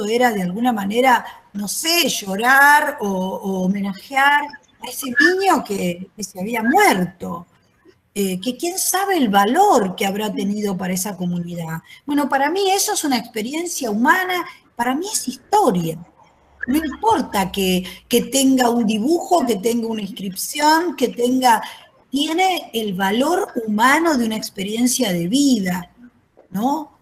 [SPEAKER 1] era de alguna manera, no sé, llorar o homenajear a ese niño que se había muerto? Que quién sabe el valor que habrá tenido para esa comunidad. Bueno, para mí eso es una experiencia humana, para mí es historia. No importa que tenga un dibujo, que tenga una inscripción, tiene el valor humano de una experiencia de vida, ¿no?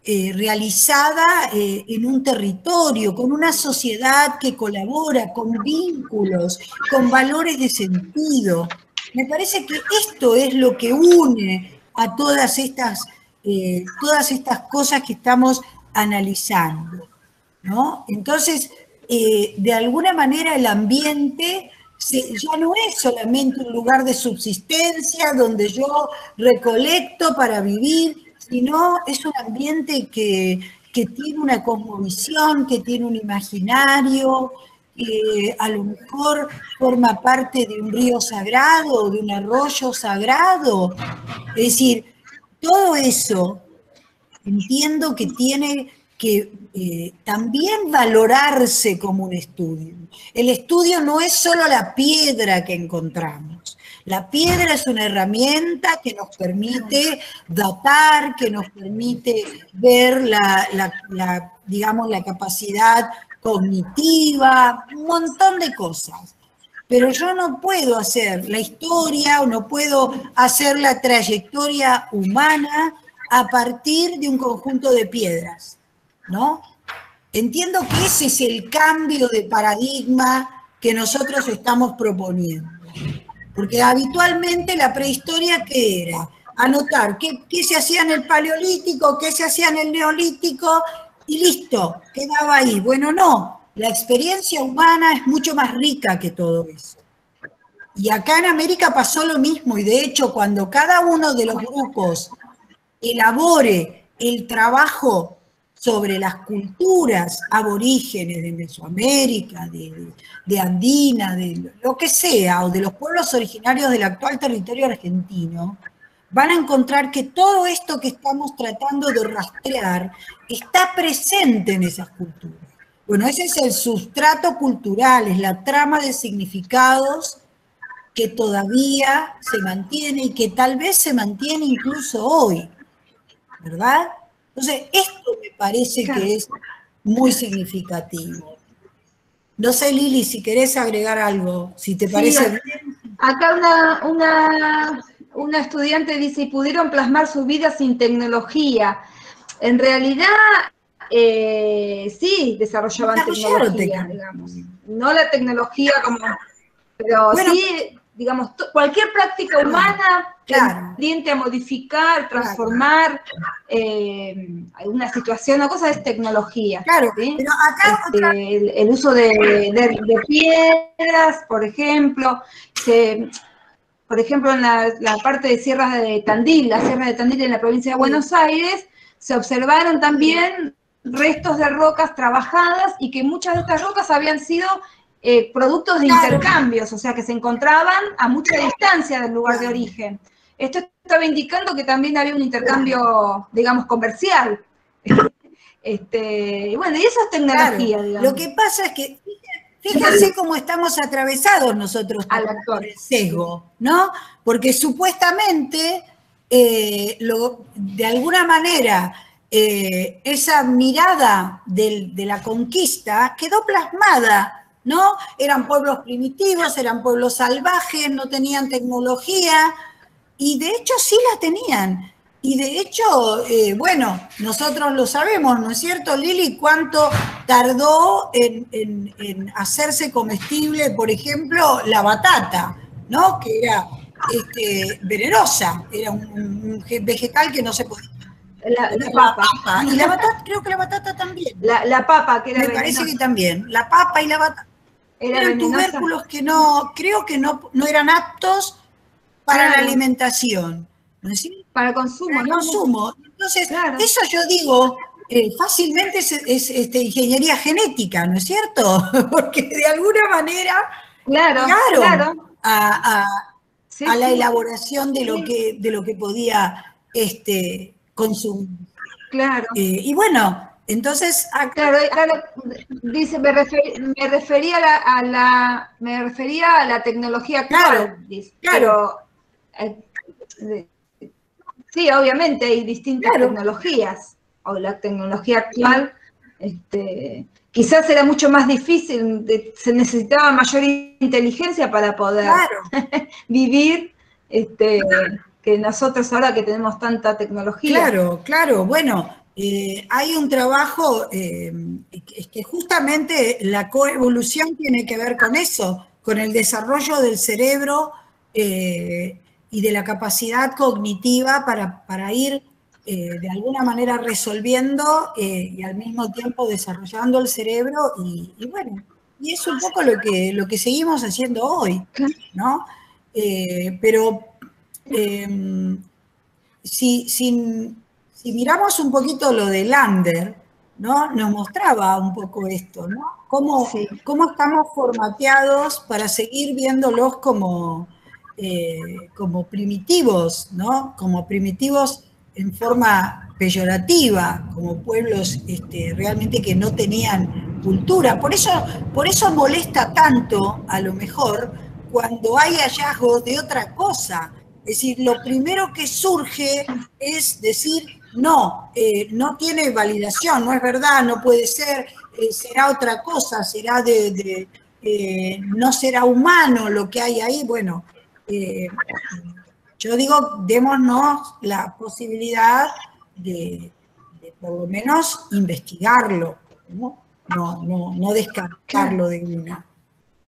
[SPEAKER 1] Realizada en un territorio, con una sociedad que colabora, con vínculos, con valores de sentido. Me parece que esto es lo que une a todas estas cosas que estamos analizando, ¿no? Entonces, de alguna manera el ambiente ya no es solamente un lugar de subsistencia donde yo recolecto para vivir, sino es un ambiente que tiene una cosmovisión, que tiene un imaginario, que a lo mejor forma parte de un río sagrado, de un arroyo sagrado. Es decir, todo eso entiendo que tiene que también valorarse como un estudio. El estudio no es solo la piedra que encontramos. La piedra es una herramienta que nos permite datar, que nos permite ver digamos, la capacidad cognitiva, un montón de cosas. Pero yo no puedo hacer la historia o no puedo hacer la trayectoria humana a partir de un conjunto de piedras, ¿no? Entiendo que ese es el cambio de paradigma que nosotros estamos proponiendo. Porque habitualmente la prehistoria, ¿qué era? Anotar qué se hacía en el Paleolítico, qué se hacía en el Neolítico, y listo, quedaba ahí. Bueno, no, la experiencia humana es mucho más rica que todo eso. Y acá en América pasó lo mismo, y de hecho cuando cada uno de los grupos elabore el trabajo sobre las culturas aborígenes de Mesoamérica, de Andina, de lo que sea, o de los pueblos originarios del actual territorio argentino, van a encontrar que todo esto que estamos tratando de rastrear está presente en esas culturas. Bueno, ese es el sustrato cultural, es la trama de significados que todavía se mantiene y que tal vez se mantiene incluso hoy, ¿verdad? Entonces, esto me parece que es muy significativo. No sé, Lili, si querés agregar algo, si te parece bien.
[SPEAKER 2] Acá una estudiante dice, y pudieron plasmar su vida sin tecnología. En realidad, sí desarrollaban tecnología, digamos. No la tecnología como... Pero bueno, sí, digamos, cualquier práctica humana tendiente a modificar, transformar una situación o cosa es tecnología.
[SPEAKER 1] Claro,
[SPEAKER 2] ¿sí?
[SPEAKER 1] Pero acá
[SPEAKER 2] el uso de piedras, por ejemplo, por ejemplo, en la parte de Sierra de Tandil, la Sierra de Tandil en la provincia de Buenos Aires, se observaron también restos de rocas trabajadas y que muchas de estas rocas habían sido productos de intercambios, o sea, que se encontraban a mucha distancia del lugar de origen. Esto estaba indicando que también había un intercambio, digamos, comercial. Y bueno, y eso es tecnología, digamos.
[SPEAKER 1] Lo que pasa es que, fíjense cómo estamos atravesados nosotros por el sesgo, ¿no? Porque supuestamente, de alguna manera, esa mirada de la conquista quedó plasmada, ¿no? Eran pueblos primitivos, eran pueblos salvajes, no tenían tecnología, y de hecho sí la tenían. Y de hecho, bueno, nosotros lo sabemos, ¿no es cierto, Lili? ¿Cuánto tardó en hacerse comestible, por ejemplo, la batata, ¿no? Que era venenosa, era un vegetal que no se podía.
[SPEAKER 2] La papa.
[SPEAKER 1] Y la batata, creo que la batata también.
[SPEAKER 2] La papa, que era
[SPEAKER 1] venenosa. Me parece que también. La papa y la batata. Eran tubérculos que creo que no eran aptos para la alimentación. ¿No es cierto?
[SPEAKER 2] Para consumo.
[SPEAKER 1] Para consumo. Entonces, eso yo digo, fácilmente es ingeniería genética, ¿no es cierto? Porque de alguna manera llegaron
[SPEAKER 2] Sí,
[SPEAKER 1] a la
[SPEAKER 2] sí.
[SPEAKER 1] elaboración de lo que podía consumir.
[SPEAKER 2] Claro.
[SPEAKER 1] Y bueno, entonces...
[SPEAKER 2] Claro, dice, me refería me refería a la tecnología actual,
[SPEAKER 1] Claro,
[SPEAKER 2] dice,
[SPEAKER 1] claro.
[SPEAKER 2] pero sí, obviamente hay distintas tecnologías, o la tecnología actual, quizás era mucho más difícil, se necesitaba mayor inteligencia para poder vivir, que nosotros ahora que tenemos tanta tecnología.
[SPEAKER 1] Claro, claro. Bueno, hay un trabajo que justamente la coevolución tiene que ver con eso, con el desarrollo del cerebro y de la capacidad cognitiva para ir de alguna manera resolviendo y al mismo tiempo desarrollando el cerebro y bueno, y es un poco lo que seguimos haciendo hoy, ¿no? Pero si miramos un poquito lo de Lander, ¿no? Nos mostraba un poco esto, ¿no? Cómo estamos formateados para seguir viéndolos como primitivos, ¿no? Como primitivos en forma peyorativa, como pueblos realmente que no tenían cultura. Por eso molesta tanto, a lo mejor, cuando hay hallazgos de otra cosa. Es decir, lo primero que surge es decir, no, no tiene validación, no es verdad, no puede ser, será otra cosa, será no será humano lo que hay ahí. Bueno, yo digo, démonos la posibilidad de por lo menos investigarlo, ¿no? No descartarlo de una.